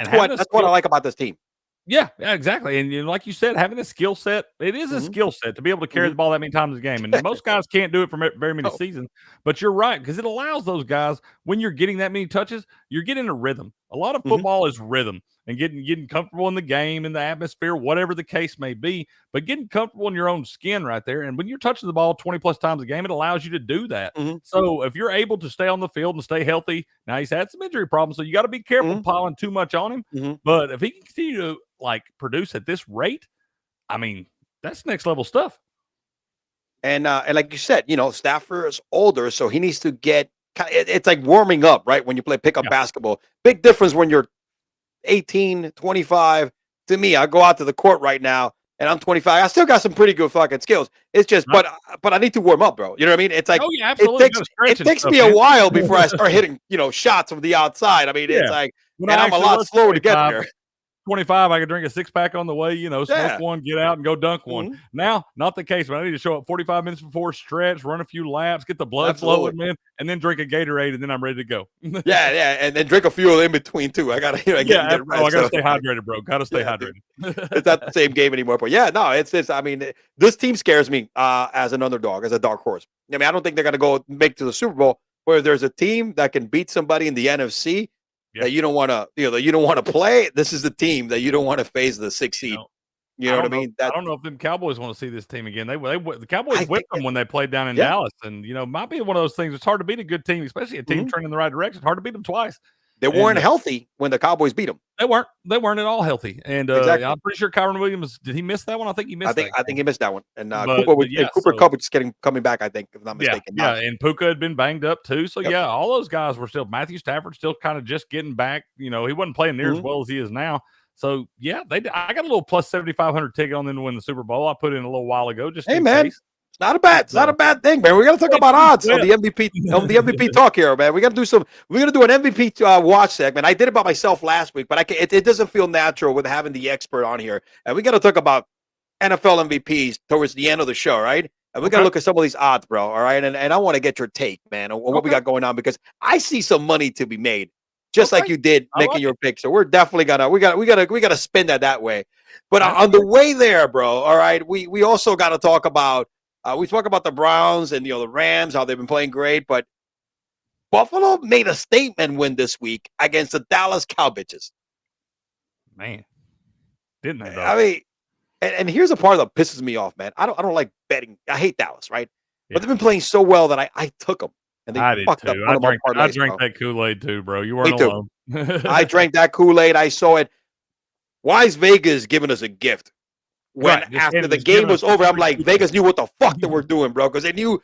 what I like about this team. Yeah, exactly. And like you said, having a skill set, it is a skill set to be able to carry the ball that many times a game. And most guys can't do it for very many seasons. But you're right, because it allows those guys, when you're getting that many touches, you're getting a rhythm. A lot of football is rhythm and getting comfortable in the game, in the atmosphere, whatever the case may be, but getting comfortable in your own skin right there. And when you're touching the ball 20-plus times a game, it allows you to do that. So if you're able to stay on the field and stay healthy, now he's had some injury problems, so you got to be careful piling too much on him. But if he can continue to produce at this rate, I mean, that's next level stuff. And like you said, Stafford is older, so he needs to get. It's like warming up, right? When you play pickup basketball, big difference when you're 18, 25. To me, I go out to the court right now, and I'm 25. I still got some pretty good fucking skills. It's just, but I need to warm up, bro. You know what I mean? It's like, it takes me a while before I start hitting, shots from the outside. I mean, it's like, and I'm a lot slower to get there. 25, I could drink a 6-pack on the way, smoke one, get out and go dunk one. Now, not the case, but I need to show up 45 minutes before, stretch, run a few laps, get the blood flowing, man, and then drink a Gatorade, and then I'm ready to go. and then drink a few in between too. I gotta, I gotta stay hydrated, bro. Gotta stay hydrated. It's not the same game anymore, but it's. I mean, this team scares me as an underdog, as a dark horse. I mean, I don't think they're gonna go make to the Super Bowl, where there's a team that can beat somebody in the NFC Yeah. that you don't want to, that you don't want to play. This is the team that you don't want to face the 6th seed. You know what I mean? I don't know if them Cowboys want to see this team again. The Cowboys I whipped think them when they played down in Dallas, and might be one of those things. It's hard to beat a good team, especially a team trending in the right direction. Hard to beat them twice. They weren't healthy when the Cowboys beat them. They weren't at all healthy. And Exactly. I'm pretty sure Kyron Williams, did he miss that one? I think he missed that. I think he missed that one. And But Cooper Kupp was coming back, I think, if I'm not mistaken. Yeah, and Puka had been banged up too. So all those guys were still. Matthew Stafford still kind of just getting back. He wasn't playing near as well as he is now. So I got a little plus 7,500 ticket on them to win the Super Bowl. I put in a little while ago. Just in case. It's not a bad thing, man. We got to talk about odds on the MVP talk here, man. We got to do an MVP watch segment. I did it by myself last week, but it doesn't feel natural with having the expert on here. And we got to talk about NFL MVPs towards the end of the show, right? And we got to look at some of these odds, bro. All right, and I want to get your take, man, on what we got going on, because I see some money to be made, just like you did making your pick. So we're definitely we gotta spin that way. But on the way there, bro. All right, we also got to talk about. We talk about the Browns and the Rams, how they've been playing great, but Buffalo made a statement win this week against the Dallas Cowboys. Man, didn't they? Though? I mean, and here's a part that pisses me off, man. I don't like betting. I hate Dallas, right? Yeah. But they've been playing so well that I took them, and they fucked up. I drank that Kool-Aid too, bro. You weren't alone. I drank that Kool-Aid. I saw it. Why is Vegas giving us a gift? After the game was over, I'm like, Vegas knew what the fuck they were doing, bro, because they knew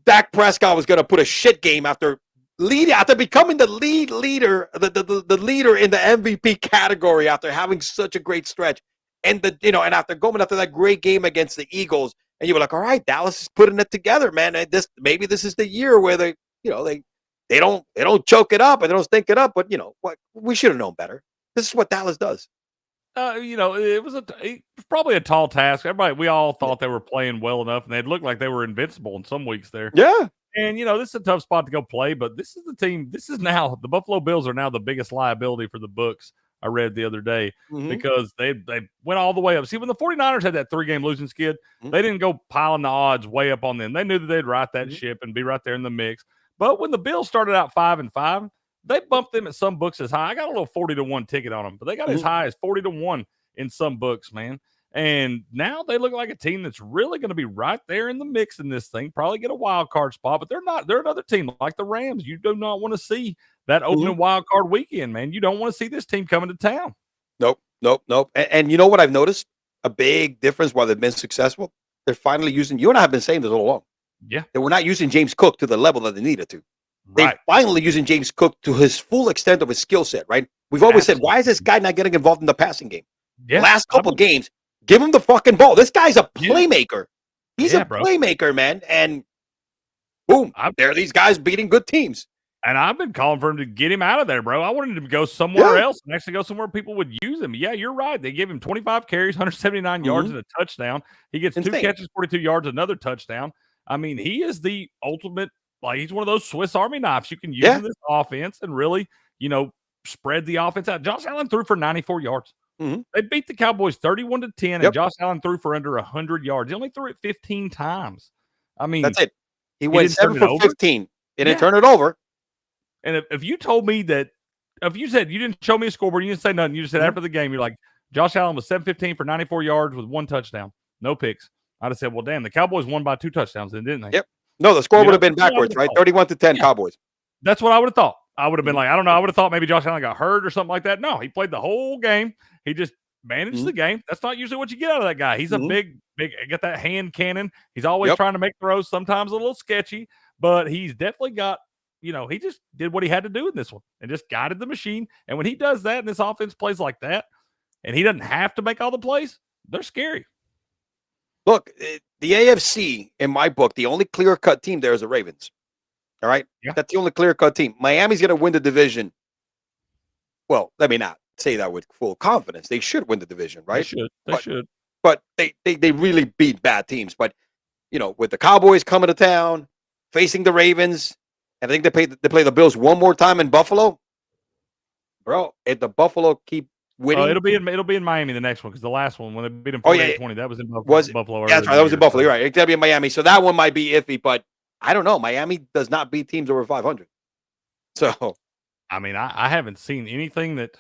Dak Prescott was going to put a shit game after becoming the leader, the leader in the MVP category after having such a great stretch, and after that great game against the Eagles, and you were like, all right, Dallas is putting it together, man. And maybe this is the year where they don't choke it up and they don't stink it up, but what, we should have known better. This is what Dallas does. It was probably a tall task. We all thought they were playing well enough, and they looked like they were invincible in some weeks there. Yeah. And, this is a tough spot to go play, but this is the team. The Buffalo Bills are now the biggest liability for the books, I read the other day, because they went all the way up. See, when the 49ers had that 3-game losing skid, they didn't go piling the odds way up on them. They knew that they'd right that ship and be right there in the mix. But when the Bills started out 5-5, they bumped them at some books as high. I got a little 40-1 ticket on them, but they got as high as 40-1 in some books, man. And now they look like a team that's really going to be right there in the mix in this thing. Probably get a wild card spot, but they're not. They're another team like the Rams. You do not want to see that opening wild card weekend, man. You don't want to see this team coming to town. Nope. And you know what I've noticed? A big difference while they've been successful. They're finally using. You and I have been saying this all along. Yeah, they were not using James Cook to the level that they needed to. Right. They're finally using James Cook to his full extent of his skill set, right? We've always said, why is this guy not getting involved in the passing game? Yeah. Last couple games, give him the fucking ball. This guy's a playmaker. He's a playmaker, man. And boom, there are these guys beating good teams. And I've been calling for him to get him out of there, bro. I wanted him to go somewhere else and actually go somewhere people would use him. Yeah, you're right. They gave him 25 carries, 179 yards, and a touchdown. He gets 2 catches, 42 yards, another touchdown. I mean, he is the ultimate. Like, he's one of those Swiss Army knives you can use in this offense and really, spread the offense out. Josh Allen threw for 94 yards. They beat the Cowboys 31-10, and Josh Allen threw for under 100 yards. He only threw it 15 times. I mean, that's it. He went 7 for 15. He didn't turn it over. And if you told me that, if you said you didn't show me a scoreboard, you didn't say nothing, you just said after the game, you're like, Josh Allen was 7-15 for 94 yards with 1 touchdown, no picks. I'd have said, well, damn, the Cowboys won by 2 touchdowns, then, didn't they? Yep. No, the score would have been backwards, right? 31-10 Cowboys. That's what I would have thought. I would have been like, I don't know. I would have thought maybe Josh Allen got hurt or something like that. No, he played the whole game. He just managed the game. That's not usually what you get out of that guy. He's a big, got that hand cannon. He's always trying to make throws, sometimes a little sketchy, but he's definitely got, he just did what he had to do in this one and just guided the machine. And when he does that and this offense plays like that, and he doesn't have to make all the plays, they're scary. Look, the AFC, in my book, the only clear-cut team there is the Ravens. All right? Yeah. That's the only clear-cut team. Miami's going to win the division. Well, let me not say that with full confidence. They should win the division, right? They should. But they really beat bad teams. But, with the Cowboys coming to town, facing the Ravens, and I think they play the Bills one more time in Buffalo. Bro, if the Buffalo keep winning. It'll be in Miami the next one, because the last one when they beat them 48-20, that was in Buffalo. Yeah, that's right. That was in Buffalo. You're right. It's gotta be in Miami. So that one might be iffy, but I don't know. Miami does not beat teams over 500. So I mean, I haven't seen anything that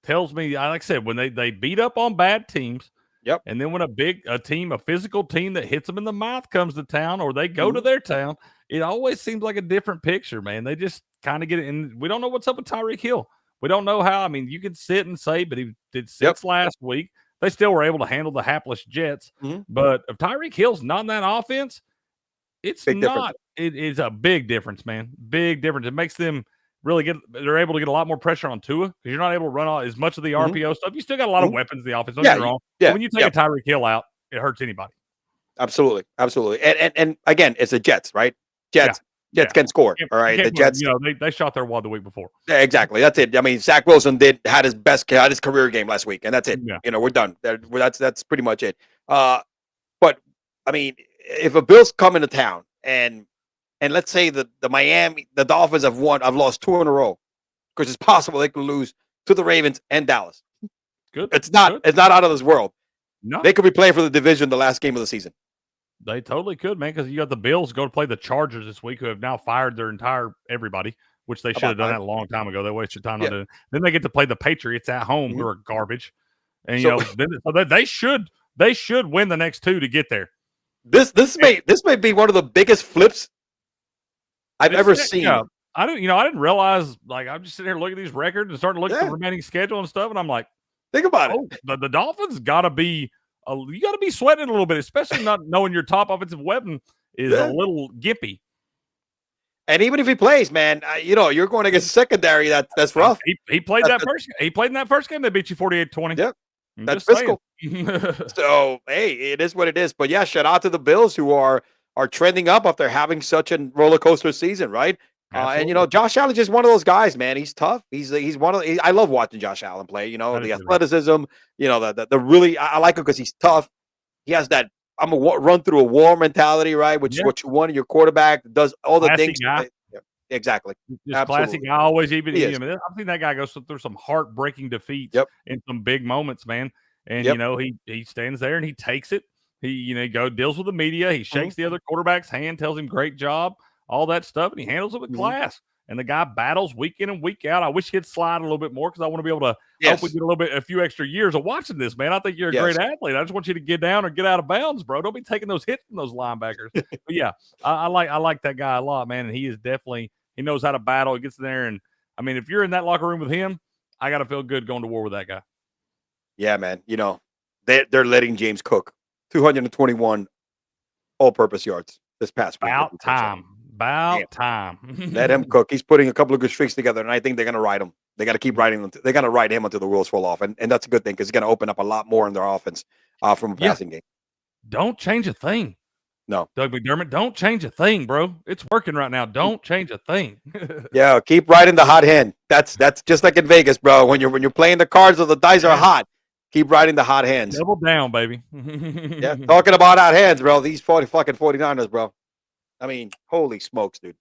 tells me, like I said, when they beat up on bad teams, yep. and then when a physical team that hits them in the mouth comes to town, or they go to their town, it always seems like a different picture, man. They just kind of get it, and we don't know what's up with Tyreek Hill. We don't know how. I mean, you can sit and say, but he did 6 last week. They still were able to handle the hapless Jets. But if Tyreek Hill's not in that offense, it's big not. Difference. It is a big difference, man. Big difference. It makes them really they're able to get a lot more pressure on Tua, because you're not able to run all, as much of the RPO stuff. You still got a lot of weapons in the offense. Don't get me wrong. But when you take a Tyreek Hill out, it hurts anybody. Absolutely. And again, it's the Jets, right? Jets can score. All right. The Jets, they shot their wad the week before. Yeah, exactly. That's it. I mean, Zach Wilson had his career game last week, and that's it. Yeah. We're done. That's pretty much it. But I mean, if a Bills come into town and let's say the Dolphins have lost 2 in a row, because it's possible they could lose to the Ravens and Dallas. Good. It's not out of this world. No. They could be playing for the division the last game of the season. They totally could, man, because you got the Bills go to play the Chargers this week, who have now fired their entire everybody, which they should have done that a long time ago. They wasted time on doing it. Then they get to play the Patriots at home, who are garbage. And they should win the next 2 to get there. This may be one of the biggest flips I've ever seen. Yeah, I didn't realize, like, I'm just sitting here looking at these records and starting to look at the remaining schedule and stuff, and I'm like, think about it. The Dolphins gotta be sweating a little bit, especially not knowing your top offensive weapon is a little gimpy. And even if he plays, man, you're going against a secondary that's rough. He played He played in that first game. They beat you 48-20. Yep, that's physical. So hey, it is what it is. But yeah, shout out to the Bills, who are trending up after having such a roller coaster season, right? And Josh Allen is just one of those guys, man. He's tough. He's one of. I love watching Josh Allen play. The athleticism. The really. I like him because he's tough. He has that I'm a run through a wall mentality, right? Which is what you want in your quarterback. Does all the things. Yeah, exactly. Just classic. I always I've seen that guy go through some heartbreaking defeats in some big moments, man. And he stands there and he takes it. He deals with the media. He shakes the other quarterback's hand, tells him great job, all that stuff, and he handles it with class. And the guy battles week in and week out. I wish he'd slide a little bit more, because I want to be able to hope we get a few extra years of watching this, man. I think you're a great athlete. I just want you to get down or get out of bounds, bro. Don't be taking those hits from those linebackers. But yeah, I like that guy a lot, man. And he is definitely, he knows how to battle. He gets in there, and I mean, if you're in that locker room with him, I got to feel good going to war with that guy. Yeah, man. They're letting James cook 221 all-purpose yards this past week. About time. Let him cook. He's putting a couple of good streaks together, and I think they're going to ride him. They got to keep riding them. They got to ride him until the wheels fall off, and that's a good thing, because it's going to open up a lot more in their offense from a passing game. Don't change a thing. No, Doug McDermott, don't change a thing, bro. It's working right now. Don't change a thing. Yeah, keep riding the hot hand. That's just like in Vegas, bro. When you're playing the cards or the dice are hot, keep riding the hot hands. Double down, baby. Yeah, talking about hot hands, bro. These fucking 49ers, bro. I mean, holy smokes, dude.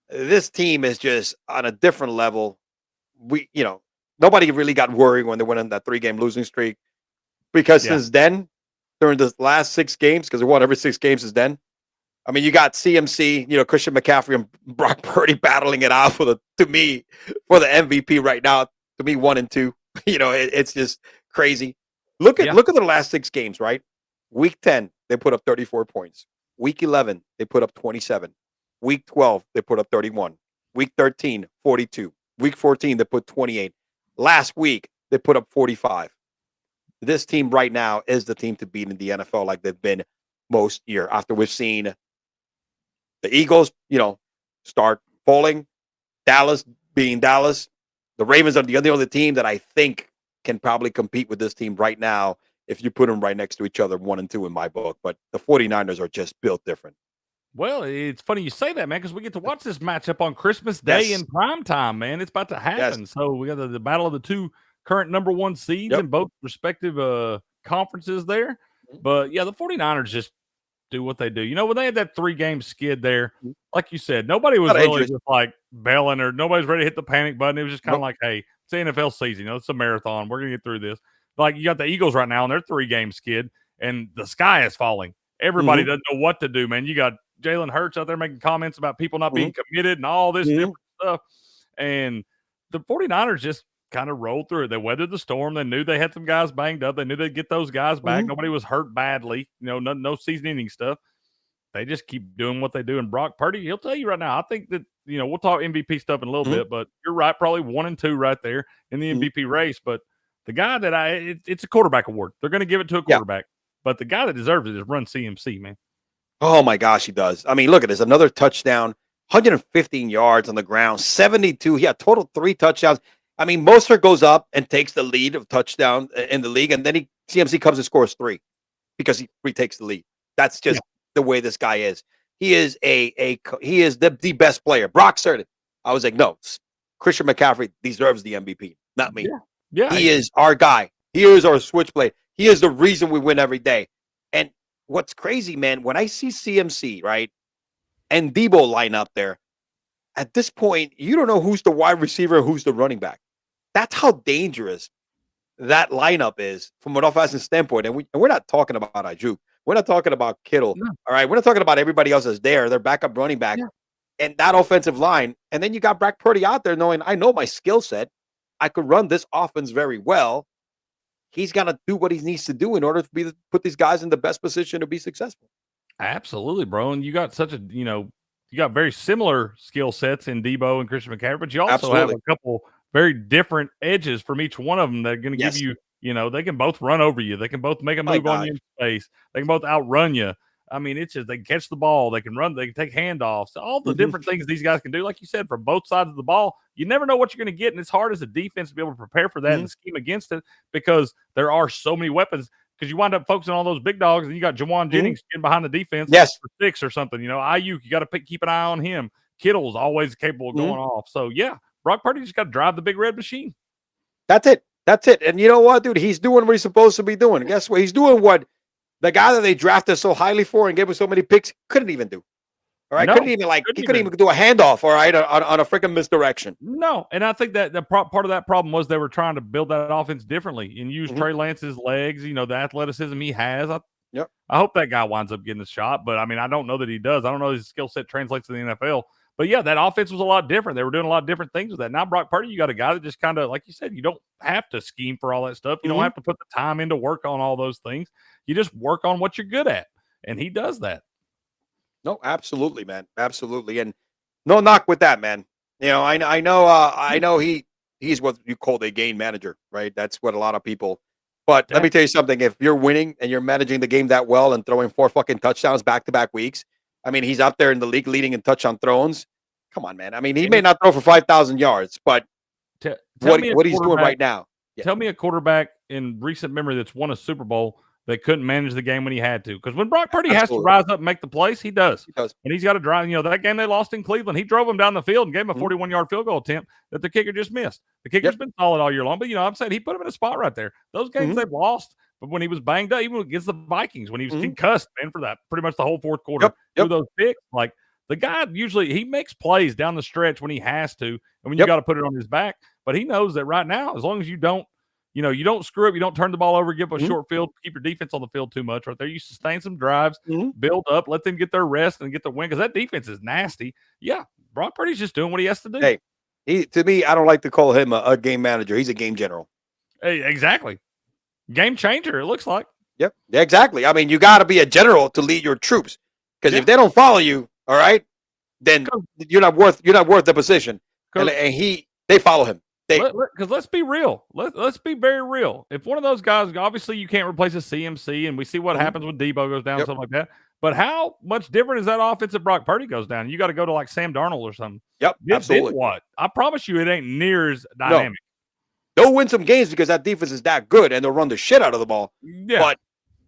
This team is just on a different level. Nobody really got worried when they went on that 3-game losing streak, because since then, during the last 6 games, because they won every 6 games since then. I mean, you got CMC, Christian McCaffrey and Brock Purdy battling it out for the MVP right now. To me, 1 and 2. It's just crazy. Look at the last 6 games, right? Week 10, they put up 34 points. Week 11, they put up 27. Week 12, they put up 31. Week 13, 42. Week 14, they put 28. Last week, they put up 45. This team right now is the team to beat in the NFL, like they've been most year, after we've seen the Eagles, start falling, Dallas being Dallas. The Ravens are the other team that I think can probably compete with this team right now, if you put them right next to each other, 1 and 2 in my book. But the 49ers are just built different. Well, it's funny you say that, man, because we get to watch this matchup on Christmas Day in prime time, man. It's about to happen. Yes. So we got the battle of the 2 current number 1 seeds in both respective conferences there. But yeah, the 49ers just do what they do. When they had that 3-game skid there, like you said, nobody was really just like bailing, or nobody's ready to hit the panic button. It was just kind of like, hey, it's the NFL season. It's a marathon. We're going to get through this. Like, you got the Eagles right now on their 3-game skid, and the sky is falling. Everybody doesn't know what to do, man. You got Jalen Hurts out there making comments about people not being Mhm. committed and all this Mhm. different stuff. And the 49ers just kind of rolled through it. They weathered the storm. They knew they had some guys banged up. They knew they'd get those guys back. Mhm. Nobody was hurt badly. No season-ending stuff. They just keep doing what they do. And Brock Purdy, he'll tell you right now, I think that, we'll talk MVP stuff in a little Mhm. bit, but you're right, probably 1 and 2 right there in the Mhm. MVP race. But the guy that it's a quarterback award. They're going to give it to a Yeah. quarterback. But the guy that deserves it is Run CMC, man. Oh my gosh, he does. I mean, look at this. Another touchdown, 115 yards on the ground, 72. He had total 3 touchdowns. I mean, Mostert goes up and takes the lead of touchdown in the league, and then CMC comes and scores 3 because he retakes the lead. That's just the way this guy is. He is he is the best player. Brock said it. I was like, no, Christian McCaffrey deserves the MVP, not me. Yeah. He is our guy. He is our switchblade. He is the reason we win every day. And what's crazy, man, when I see CMC, right, and Debo line up there, at this point, you don't know who's the wide receiver, who's the running back. That's how dangerous that lineup is from an offensive standpoint. And we're not talking about Ayuk. We're not talking about Kittle. No. All right. We're not talking about everybody else that's there. Their backup running back and that offensive line. And then you got Brock Purdy out there knowing I know my skill set. I could run this offense very well. He's got to do what he needs to do in order to put these guys in the best position to be successful. Absolutely, bro. And you got you got very similar skill sets in Debo and Christian McCaffrey, but you also have a couple very different edges from each one of them that are going to give you, they can both run over you. They can both make a move on you in space. They can both outrun you. I mean, it's just they can catch the ball. They can run. They can take handoffs. All the different things these guys can do, like you said, from both sides of the ball. You never know what you're going to get, and it's hard as a defense to be able to prepare for that and scheme against it because there are so many weapons. Because you wind up focusing on those big dogs, and you got Jawan Jennings getting behind the defense for 6 or something. Ayuk, you got to keep an eye on him. Kittle's always capable of going off. So, Brock Purdy just got to drive the big red machine. That's it. And you know what, dude? He's doing what he's supposed to be doing. And guess what? He's doing what the guy that they drafted so highly for and gave him so many picks couldn't even do. All right, couldn't even do a handoff. All right, on a freaking misdirection. No, and I think that part of that problem was they were trying to build that offense differently and use Trey Lance's legs. The athleticism he has. I hope that guy winds up getting a shot, but I mean, I don't know that he does. I don't know his skill set translates to the NFL. But yeah, that offense was a lot different. They were doing a lot of different things with that. Now Brock Purdy, you got a guy that just kind of, like you said, you don't have to scheme for all that stuff. You don't have to put the time in to work on all those things. You just work on what you're good at, and he does that. No, absolutely, man, absolutely, and no knock with that, man. I know he's what you call a game manager, right? That's what a lot of people. But let me tell you something: if you're winning and you're managing the game that well and throwing 4 fucking touchdowns back-to-back weeks, I mean, he's up there in the league leading in touchdown throws. Come on, man. I mean, he may not throw for 5,000 yards, but what he's doing right now. Yeah. Tell me a quarterback in recent memory that's won a Super Bowl that couldn't manage the game when he had to. Because when Brock Purdy has to rise up and make the plays, he does. And he's got to drive. That game they lost in Cleveland, he drove him down the field and gave him a 41-yard field goal attempt that the kicker just missed. The kicker's been solid all year long, but I'm saying he put him in a spot right there. Those games they've lost, but when he was banged up, even against the Vikings, when he was concussed, man, for that pretty much the whole fourth quarter, through those picks, like the guy usually he makes plays down the stretch when he has to, and when you got to put it on his back. But he knows that right now, as long as you don't screw up, you don't turn the ball over, give a short field, keep your defense on the field too much right there. You sustain some drives, build up, let them get their rest and get the win because that defense is nasty. Yeah, Brock Purdy's just doing what he has to do. Hey, to me, I don't like to call him a game manager. He's a game general. Hey, exactly. Game changer, it looks like. Yep, exactly. I mean, you got to be a general to lead your troops because if they don't follow you, all right, then you're not worth the position. And they follow him. Because let's be real. Let's be very real. If one of those guys, obviously you can't replace a CMC, and we see what happens when Debo goes down, something like that. But how much different is that offense if Brock Purdy goes down? You got to go to like Sam Darnold or something. Yep, absolutely. What? I promise you, it ain't near as dynamic. No. They'll win some games because that defense is that good, and they'll run the shit out of the ball. Yeah. But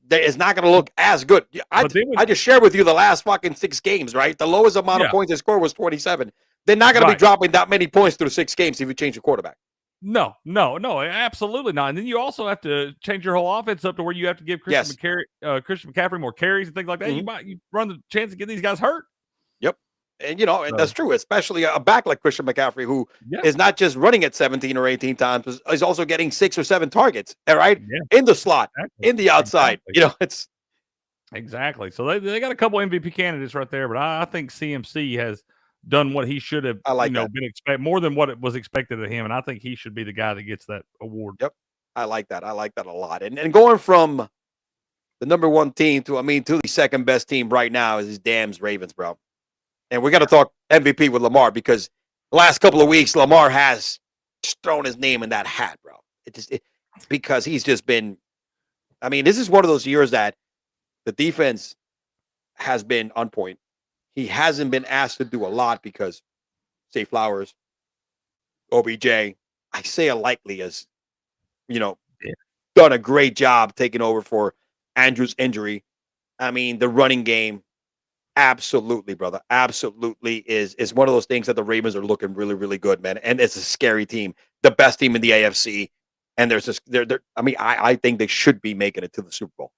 it's not going to look as good. I just shared with you the last fucking 6 games, right? The lowest amount of points they scored was 27. They're not going to be dropping that many points through 6 games if you change the quarterback. No, absolutely not. And then you also have to change your whole offense up to where you have to give Christian McCaffrey more carries and things like that. You run the chance to get these guys hurt. Yep. And, and that's true, especially a back like Christian McCaffrey, who is not just running it 17 or 18 times, is also getting 6 or 7 targets, all right? Yeah. In the slot, in the outside. Exactly. Exactly. So they got a couple MVP candidates right there, but I think CMC has done what he should have, I like that. been more than what it was expected of him, and I think he should be the guy that gets that award. Yep. I like that. I like that a lot. And going from the number one team to the second best team right now is his damn Ravens, bro. And we got to talk MVP with Lamar because the last couple of weeks Lamar has just thrown his name in that hat, bro. Because he's just been. I mean, this is one of those years that the defense has been on point. He hasn't been asked to do a lot because, say, Flowers, OBJ, I say likely as, done a great job taking over for Andrew's injury. I mean, the running game, absolutely, brother, absolutely is one of those things that the Ravens are looking really, really good, man. And it's a scary team, the best team in the AFC. And there's this, I think they should be making it to the Super Bowl.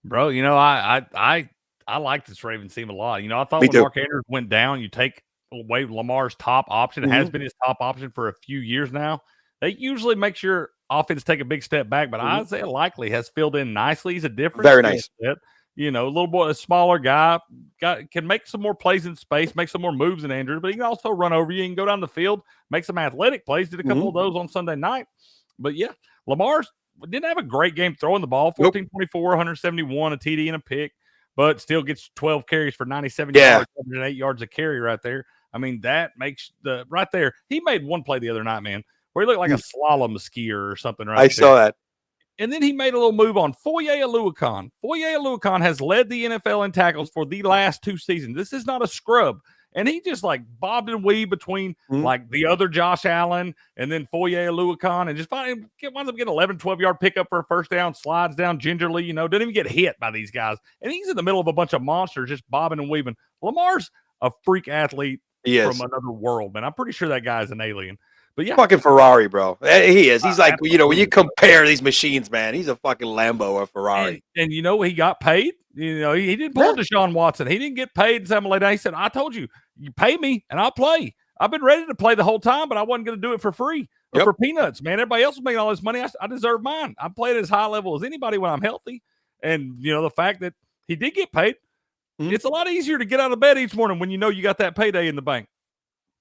Bro, I like this Ravens team a lot. I thought Me when too. Mark Andrews went down, you take away Lamar's top option. It has been his top option for a few years now. They usually make your offense take a big step back, but Isaiah Likely has filled in nicely. He's a different Very nice. set. A little boy, a smaller guy, can make some more plays in space, make some more moves than Andrews, but he can also run over you and go down the field, make some athletic plays. Did a couple of those on Sunday night. But yeah, Lamar's didn't have a great game throwing the ball, 14-24, 171, a TD and a pick, but still gets 12 carries for 97 yards, 108 yards a carry right there. I mean, that makes right there. He made one play the other night, man, where he looked like a slalom skier or something right there. I saw that. And then he made a little move on Foye Oluokun. Foye Oluokun has led the NFL in tackles for the last 2 seasons. This is not a scrub. And he just bobbed and weaved between the other Josh Allen and then Foye Oluokun and just winds up getting 11, 12-yard pickup for a first down, slides down gingerly, didn't even get hit by these guys. And he's in the middle of a bunch of monsters just bobbing and weaving. Lamar's a freak athlete from another world, man. I'm pretty sure that guy's an alien. But yeah, fucking Ferrari, bro. He is. He's like, when you compare these machines, man, he's a fucking Lambo or Ferrari. And he got paid. He didn't pull Deshaun Watson. He didn't get paid. He said, I told you, you pay me and I'll play. I've been ready to play the whole time, but I wasn't going to do it for free or for peanuts, man. Everybody else was making all this money. I deserve mine. I'm playing as high level as anybody when I'm healthy. And, the fact that he did get paid, it's a lot easier to get out of bed each morning when you know you got that payday in the bank.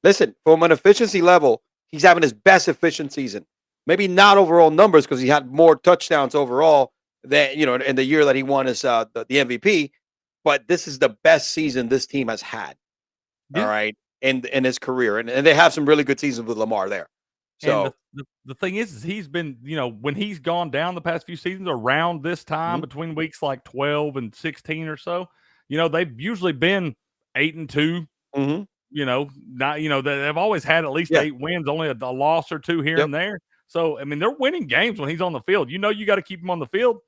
Listen, from an efficiency level, he's having his best efficient season. Maybe not overall numbers because he had more touchdowns overall than, in the year that he won his the MVP. But this is the best season this team has had. Yeah. All right. In his career. And they have some really good seasons with Lamar there. So the thing is he's been, when he's gone down the past few seasons around this time between weeks like 12 and 16 or so, they've usually been 8-2. They've always had at least 8 wins, only a loss or 2 here and there. So, I mean, they're winning games when he's on the field. You got to keep him on the field.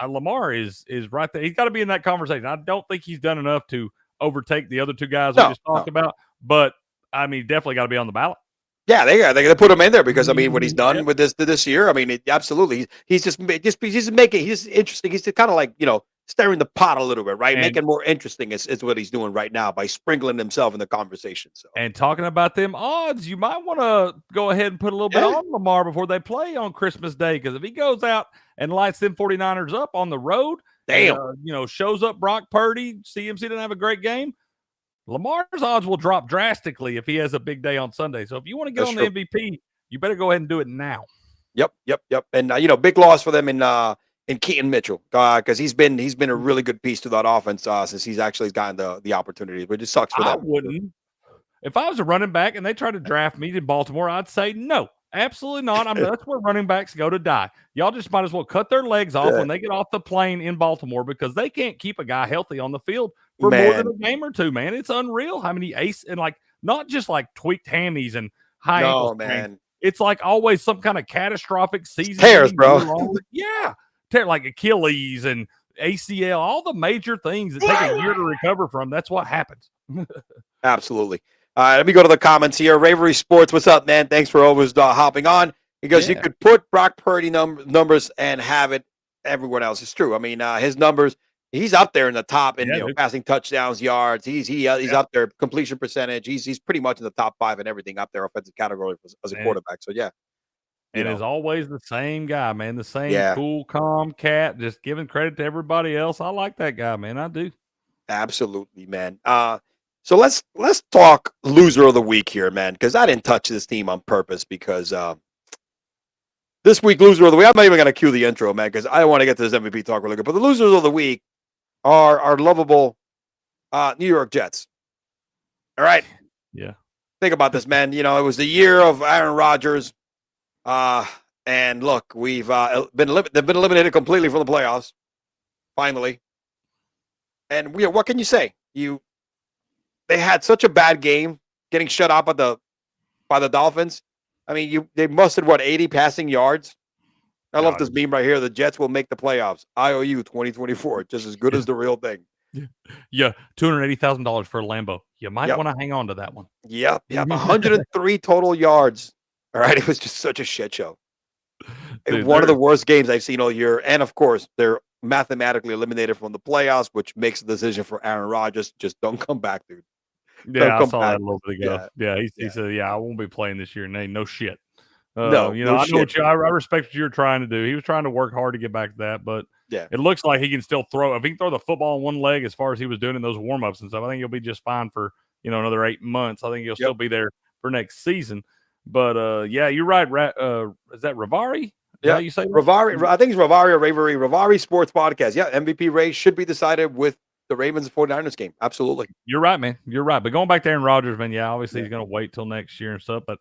Lamar is right there. He's got to be in that conversation. I don't think he's done enough to overtake the other 2 guys we just talked about. But, I mean, definitely got to be on the ballot. Yeah, they're going to put him in there because, I mean, what he's done with this year, I mean, absolutely. He's just making, he's interesting. He's kind of like, stirring the pot a little bit, right? Making more interesting is what he's doing right now by sprinkling himself in the conversation. So, and talking about them odds, you might want to go ahead and put a little bit on Lamar before they play on Christmas Day, because if he goes out and lights them 49ers up on the road, shows up Brock Purdy, CMC didn't have a great game, Lamar's odds will drop drastically if he has a big day on Sunday. So if you want to get on the MVP, you better go ahead and do it now. Yep. And big loss for them in Keaton Mitchell, because he's been a really good piece to that offense since he's actually gotten the opportunity, but it sucks for them. I wouldn't. If I was a running back and they tried to draft me in Baltimore, I'd say no, absolutely not. That's where running backs go to die. Y'all just might as well cut their legs off when they get off the plane in Baltimore, because they can't keep a guy healthy on the field for more than a game or 2, man. It's unreal how many and not just tweaked hammies and high ankles, man. It's always some kind of catastrophic season. Tears, bro. Yeah. Like Achilles and ACL, all the major things that take a year to recover from. That's what happens. Absolutely. All right, let me go to the comments here. Ravery Sports, what's up, man? Thanks for always hopping on. He goes, you could put Brock Purdy numbers and have it everyone else. It's true. I mean, his numbers, he's up there in the top in passing touchdowns, yards. He's up there, completion percentage. He's pretty much in the top 5 and everything up there, offensive category as a quarterback. So yeah. And is always the same guy, man. The same cool, calm cat, just giving credit to everybody else. I like that guy, man. I do. Absolutely, man. So let's talk loser of the week here, man, because I didn't touch this team on purpose because this week loser of the week. I'm not even gonna cue the intro, man, because I want to get to this MVP talk really good. But the losers of the week are our lovable New York Jets. All right. Yeah. Think about this, man. You know, it was the year of Aaron Rodgers. And look, they've been eliminated completely from the playoffs. Finally. And what can you say? They had such a bad game, getting shut out by the Dolphins. I mean, they mustered 80 passing yards. I love this meme right here. The Jets will make the playoffs. IOU 2024, just as good as the real thing. Yeah, $280,000 for a Lambo. You might want to hang on to that one. Yep. 103 total yards. All right, it was just such a shit show. Dude, one of the worst games I've seen all year. And of course, they're mathematically eliminated from the playoffs, which makes the decision for Aaron Rodgers. Just don't come back, dude. Yeah, I saw that a little bit ago. Yeah, he said, I won't be playing this year. No shit. No, I know I respect what you're trying to do. He was trying to work hard to get back to that, but it looks like he can still throw. If he can throw the football on one leg as far as he was doing in those warm-ups and stuff, I think he'll be just fine for, another 8 months. I think he'll still be there for next season. But, you're right. Is that Rivari? Yeah, you say Rivari. I think it's Rivari or Ravery. Rivari Sports Podcast. Yeah, MVP race should be decided with the Ravens and 49ers game. Absolutely. You're right, man. You're right. But going back to Aaron Rodgers, man, obviously he's going to wait till next year and stuff. But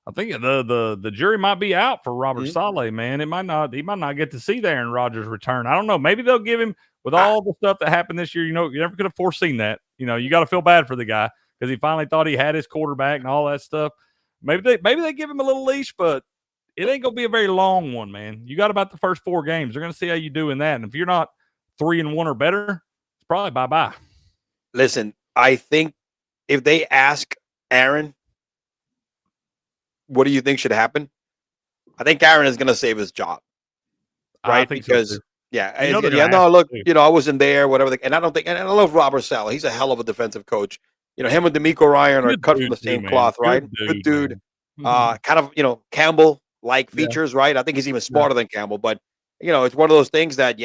I think the jury might be out for Robert Saleh, man. He might not get to see the Aaron Rodgers return. I don't know. Maybe they'll give him, with all the stuff that happened this year, you never could have foreseen that. You got to feel bad for the guy because he finally thought he had his quarterback and all that stuff. Maybe they give him a little leash, but it ain't gonna be a very long one, man. You got about the first 4 games. They're gonna see how you do in that. And if you're not 3-1 or better, it's probably bye-bye. Listen, I think if they ask Aaron, what do you think should happen? I think Aaron is gonna save his job. Right? Because so look, I wasn't there, whatever. And I love Robert Saleh. He's a hell of a defensive coach. Him and DeMeco Ryan are cut from the same cloth, right? Good dude. Kind of, Campbell-like features, right? I think he's even smarter than Campbell, but it's one of those things that,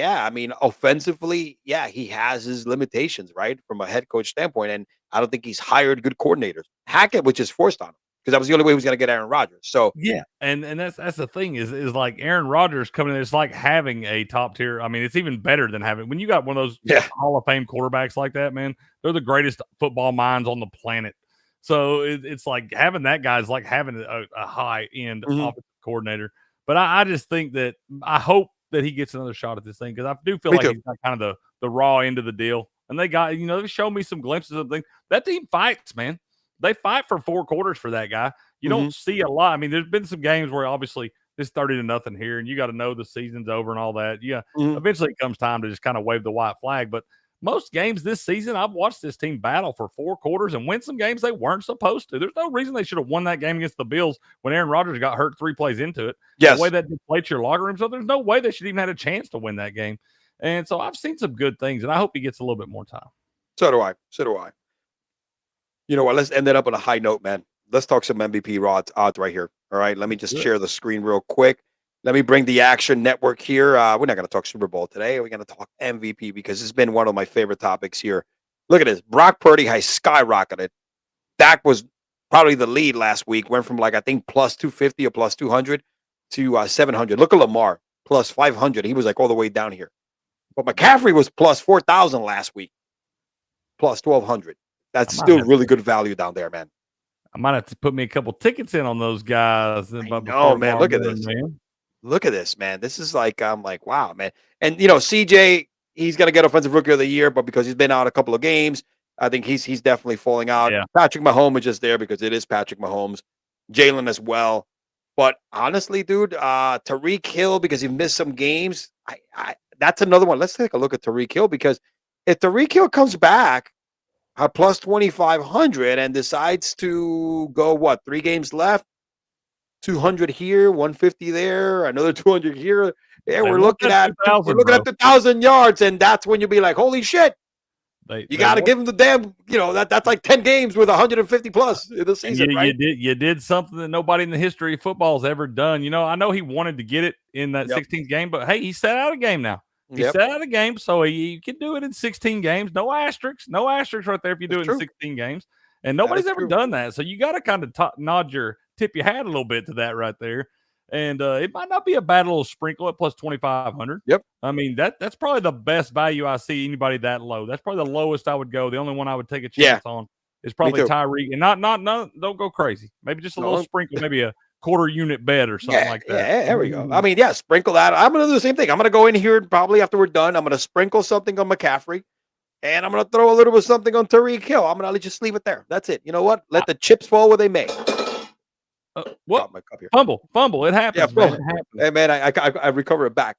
offensively, he has his limitations, right? From a head coach standpoint. And I don't think he's hired good coordinators. Hackett, which is forced on him, because that was the only way he was going to get Aaron Rodgers. So and that's the thing is like Aaron Rodgers coming in. It's like having a top tier. I mean, it's even better than having when you got one of those Hall of Fame quarterbacks like that, man. They're the greatest football minds on the planet. So it's like having that guy is like having a high end offensive coordinator. But I just think that I hope that he gets another shot at this thing because I do feel he's got kind of the raw end of the deal. And they got they showed me some glimpses of things. That team fights, man. They fight for 4 quarters for that guy. You don't see a lot. I mean, there's been some games where obviously it's 30-0 here, and you got to know the season's over and all that. Yeah, eventually it comes time to just kind of wave the white flag. But most games this season, I've watched this team battle for 4 quarters and win some games they weren't supposed to. There's no reason they should have won that game against the Bills when Aaron Rodgers got hurt 3 plays into it. Yes. The way that deflates your locker room. So there's no way they should even have a chance to win that game. And so I've seen some good things, and I hope he gets a little bit more time. So do I. You know what? Let's end it up on a high note, man. Let's talk some MVP odds right here. All right. Let me just share the screen real quick. Let me bring the Action Network here. We're not going to talk Super Bowl today. We're going to talk MVP because it's been one of my favorite topics here. Look at this. Brock Purdy has skyrocketed. Dak was probably the lead last week. Went from I think plus 250 or plus 200 to 700. Look at Lamar, plus 500. He was all the way down here. But McCaffrey was plus 4,000 last week, plus 1,200. That's still really good value down there, man. I might have to put me a couple tickets in on those guys. No, man. Look at this. Man. Look at this, man. This is I'm like, wow, man. And, CJ, he's going to get Offensive Rookie of the Year, but because he's been out a couple of games, I think he's definitely falling out. Yeah. Patrick Mahomes is just there because it is Patrick Mahomes. Jalen as well. But honestly, dude, Tyreek Hill, because he missed some games, that's another one. Let's take a look at Tyreek Hill because if Tyreek Hill comes back, plus 2,500 and decides to go 3 games left, 200 here, 150 there, another 200 here. Yeah, we're looking at 2,000 yards, and that's when you'll be like, holy shit, You got to give them the damn, that's like 10 games with 150 plus in the season, right? You did something that nobody in the history of football has ever done. I know he wanted to get it in that 16th game, but hey, he sat out a game now. He sat out a game, so you can do it in 16 games. No asterisks right there if you do it in 16 games. And nobody's ever done that. So you got to kind of tip your hat a little bit to that right there. And it might not be a bad little sprinkle at plus 2,500. Yep. I mean, that's probably the best value I see anybody that low. That's probably the lowest I would go. The only one I would take a chance on is probably Tyreek. And not don't go crazy. Maybe just a little sprinkle, maybe a quarter unit bet or something like that. Yeah, there we go. I mean, sprinkle that. I'm going to do the same thing. I'm going to go in here probably after we're done. I'm going to sprinkle something on McCaffrey. And I'm going to throw a little bit of something on Tyreek Hill. I'm going to just leave it there. That's it. You know what? Let the chips fall where they may. What? Fumble. It happens. Yeah, man. It happens. Hey, man, I recover it back.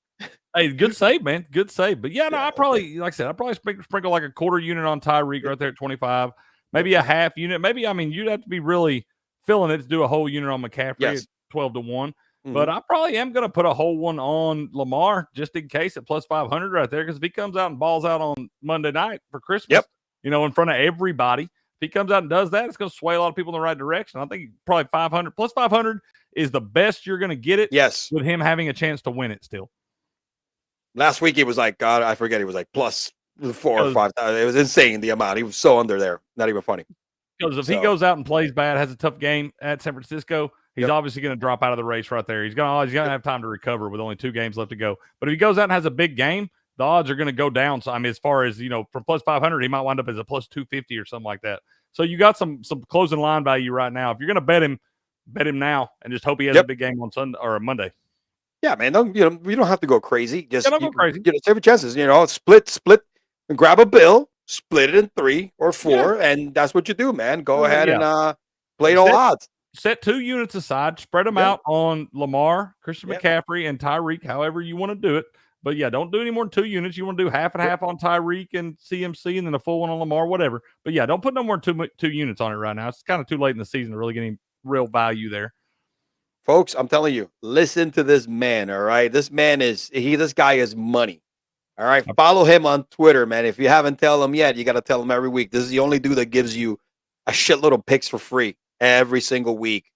Hey, good save, man. Good save. But I probably, like I said, I probably sprinkle like a quarter unit on Tyreek right there at 25. Maybe a half unit. Maybe, you'd have to be really feeling it to do a whole unit on McCaffrey at 12 to 1. Mm-hmm. But I probably am going to put a whole one on Lamar just in case at plus 500 right there. Because if he comes out and balls out on Monday night for Christmas, in front of everybody, if he comes out and does that, it's going to sway a lot of people in the right direction. I think probably 500 plus 500 is the best you're going to get it. Yes. With him having a chance to win it still. Last week it was like, God, I forget. It was like plus 4 or 5. It was insane, the amount. He was so under there. Not even funny. Because if he goes out and plays bad, has a tough game at San Francisco, he's obviously going to drop out of the race right there. He's going to have time to recover with only 2 games left to go. But if he goes out and has a big game, the odds are going to go down. So, as far as, from plus 500, he might wind up as a plus 250 or something like that. So you got some closing line value right now. If you're going to bet him now and just hope he has a big game on Sunday or Monday. Yeah, man. You don't have to go crazy. Just don't go crazy. Save your chances. Split, and grab a bill, split it in 3 or 4, and that's what you do, man. Go ahead and play all odds. Set 2 units aside, spread them out on Lamar, Christian McCaffrey, and Tyreek, however you want to do it. But don't do any more than 2 units. You want to do half and half on Tyreek and CMC, and then a full one on Lamar, whatever. But don't put no more than 2 units on it right now. It's kind of too late in the season to really get any real value there. Folks, I'm telling you, listen to this man, all right? This guy is money, all right? Follow him on Twitter, man. If you haven't tell him yet, you got to tell him every week. This is the only dude that gives you a shitload of picks for free every single week.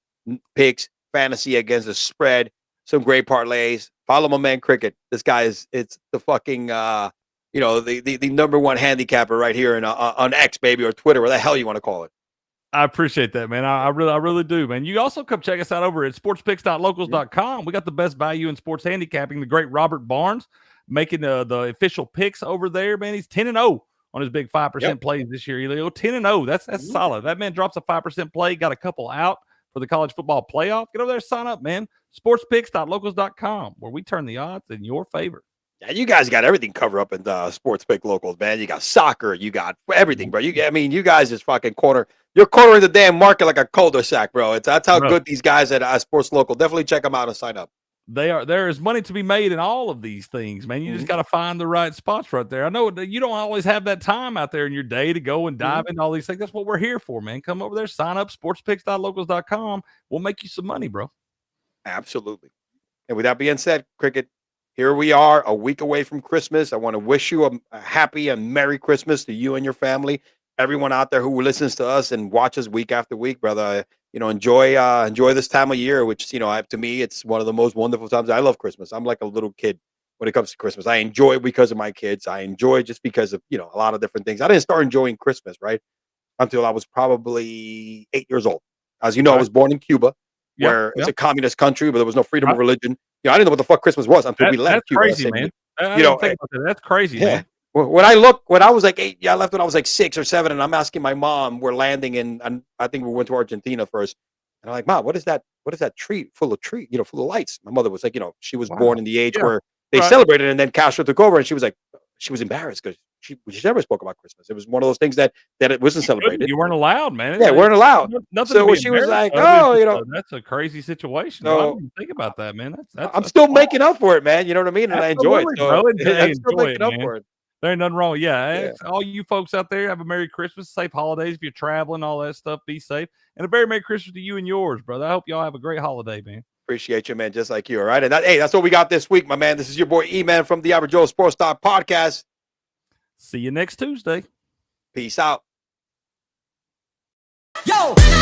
Picks, fantasy against the spread, some great parlays. Follow my man Cricket. This guy it's the fucking, the number one handicapper right here on X, baby, or Twitter, where the hell you want to call it. I appreciate that, man. I really do, man. You also come check us out over at sportspicks.locals.com. We got the best value in sports handicapping. The great Robert Barnes making the official picks over there, man. He's 10-0 on his big 5% plays this year. 10-0. That's solid. That man drops a 5% play, got a couple out for the college football playoff. Get over there, sign up, man. Sportspicks.locals.com, where we turn the odds in your favor. Yeah, you guys got everything covered up in Sports Pick Locals, man. You got soccer, you got everything, bro. You guys just fucking you're cornering the damn market like a cul-de-sac, bro. That's how good these guys at Sports Local. Definitely check them out and sign up. There is money to be made in all of these things, man. You just got to find the right spots right there. I know you don't always have that time out there in your day to go and dive into all these things. That's what we're here for, man. Come over there, sign up, sportspicks.locals.com. We'll make you some money, bro. Absolutely. And with that being said, Cricket, here we are a week away from Christmas. I want to wish you a happy and Merry Christmas to you and your family. Everyone out there who listens to us and watches week after week, brother, enjoy this time of year, which, to me, it's one of the most wonderful times. I love Christmas. I'm like a little kid when it comes to Christmas. I enjoy it because of my kids. I enjoy it just because of, a lot of different things. I didn't start enjoying Christmas, right, until I was probably 8 years old. As you know, I was born in Cuba, where it's a communist country, but there was no freedom of religion. I didn't know what the fuck Christmas was until we left Cuba. That's crazy, man. That's crazy, man. When I was like 8, I left when I was like 6 or 7, and I'm asking my mom, we're landing in, and I think we went to Argentina first. And I'm like, Mom, what is that? What is that tree full of full of lights? My mother was like, she was born in the age where they celebrated, and then Castro took over, and she was like, she was embarrassed because she never spoke about Christmas. It was one of those things that it wasn't celebrated. You weren't allowed, man. Yeah, weren't allowed. So she was like, that's a crazy situation. So, I didn't even think about that, man. I'm still making up for it, man. You know what I mean? And I enjoy it. So I'm still making up for it. There ain't nothing wrong. Yeah. All you folks out there, have a Merry Christmas, safe holidays. If you're traveling, all that stuff, be safe. And a very Merry Christmas to you and yours, brother. I hope y'all have a great holiday, man. Appreciate you, man. Just like you, all right? And that's what we got this week, my man. This is your boy E-Man from the Average Joe Sports Talk Podcast. See you next Tuesday. Peace out. Yo!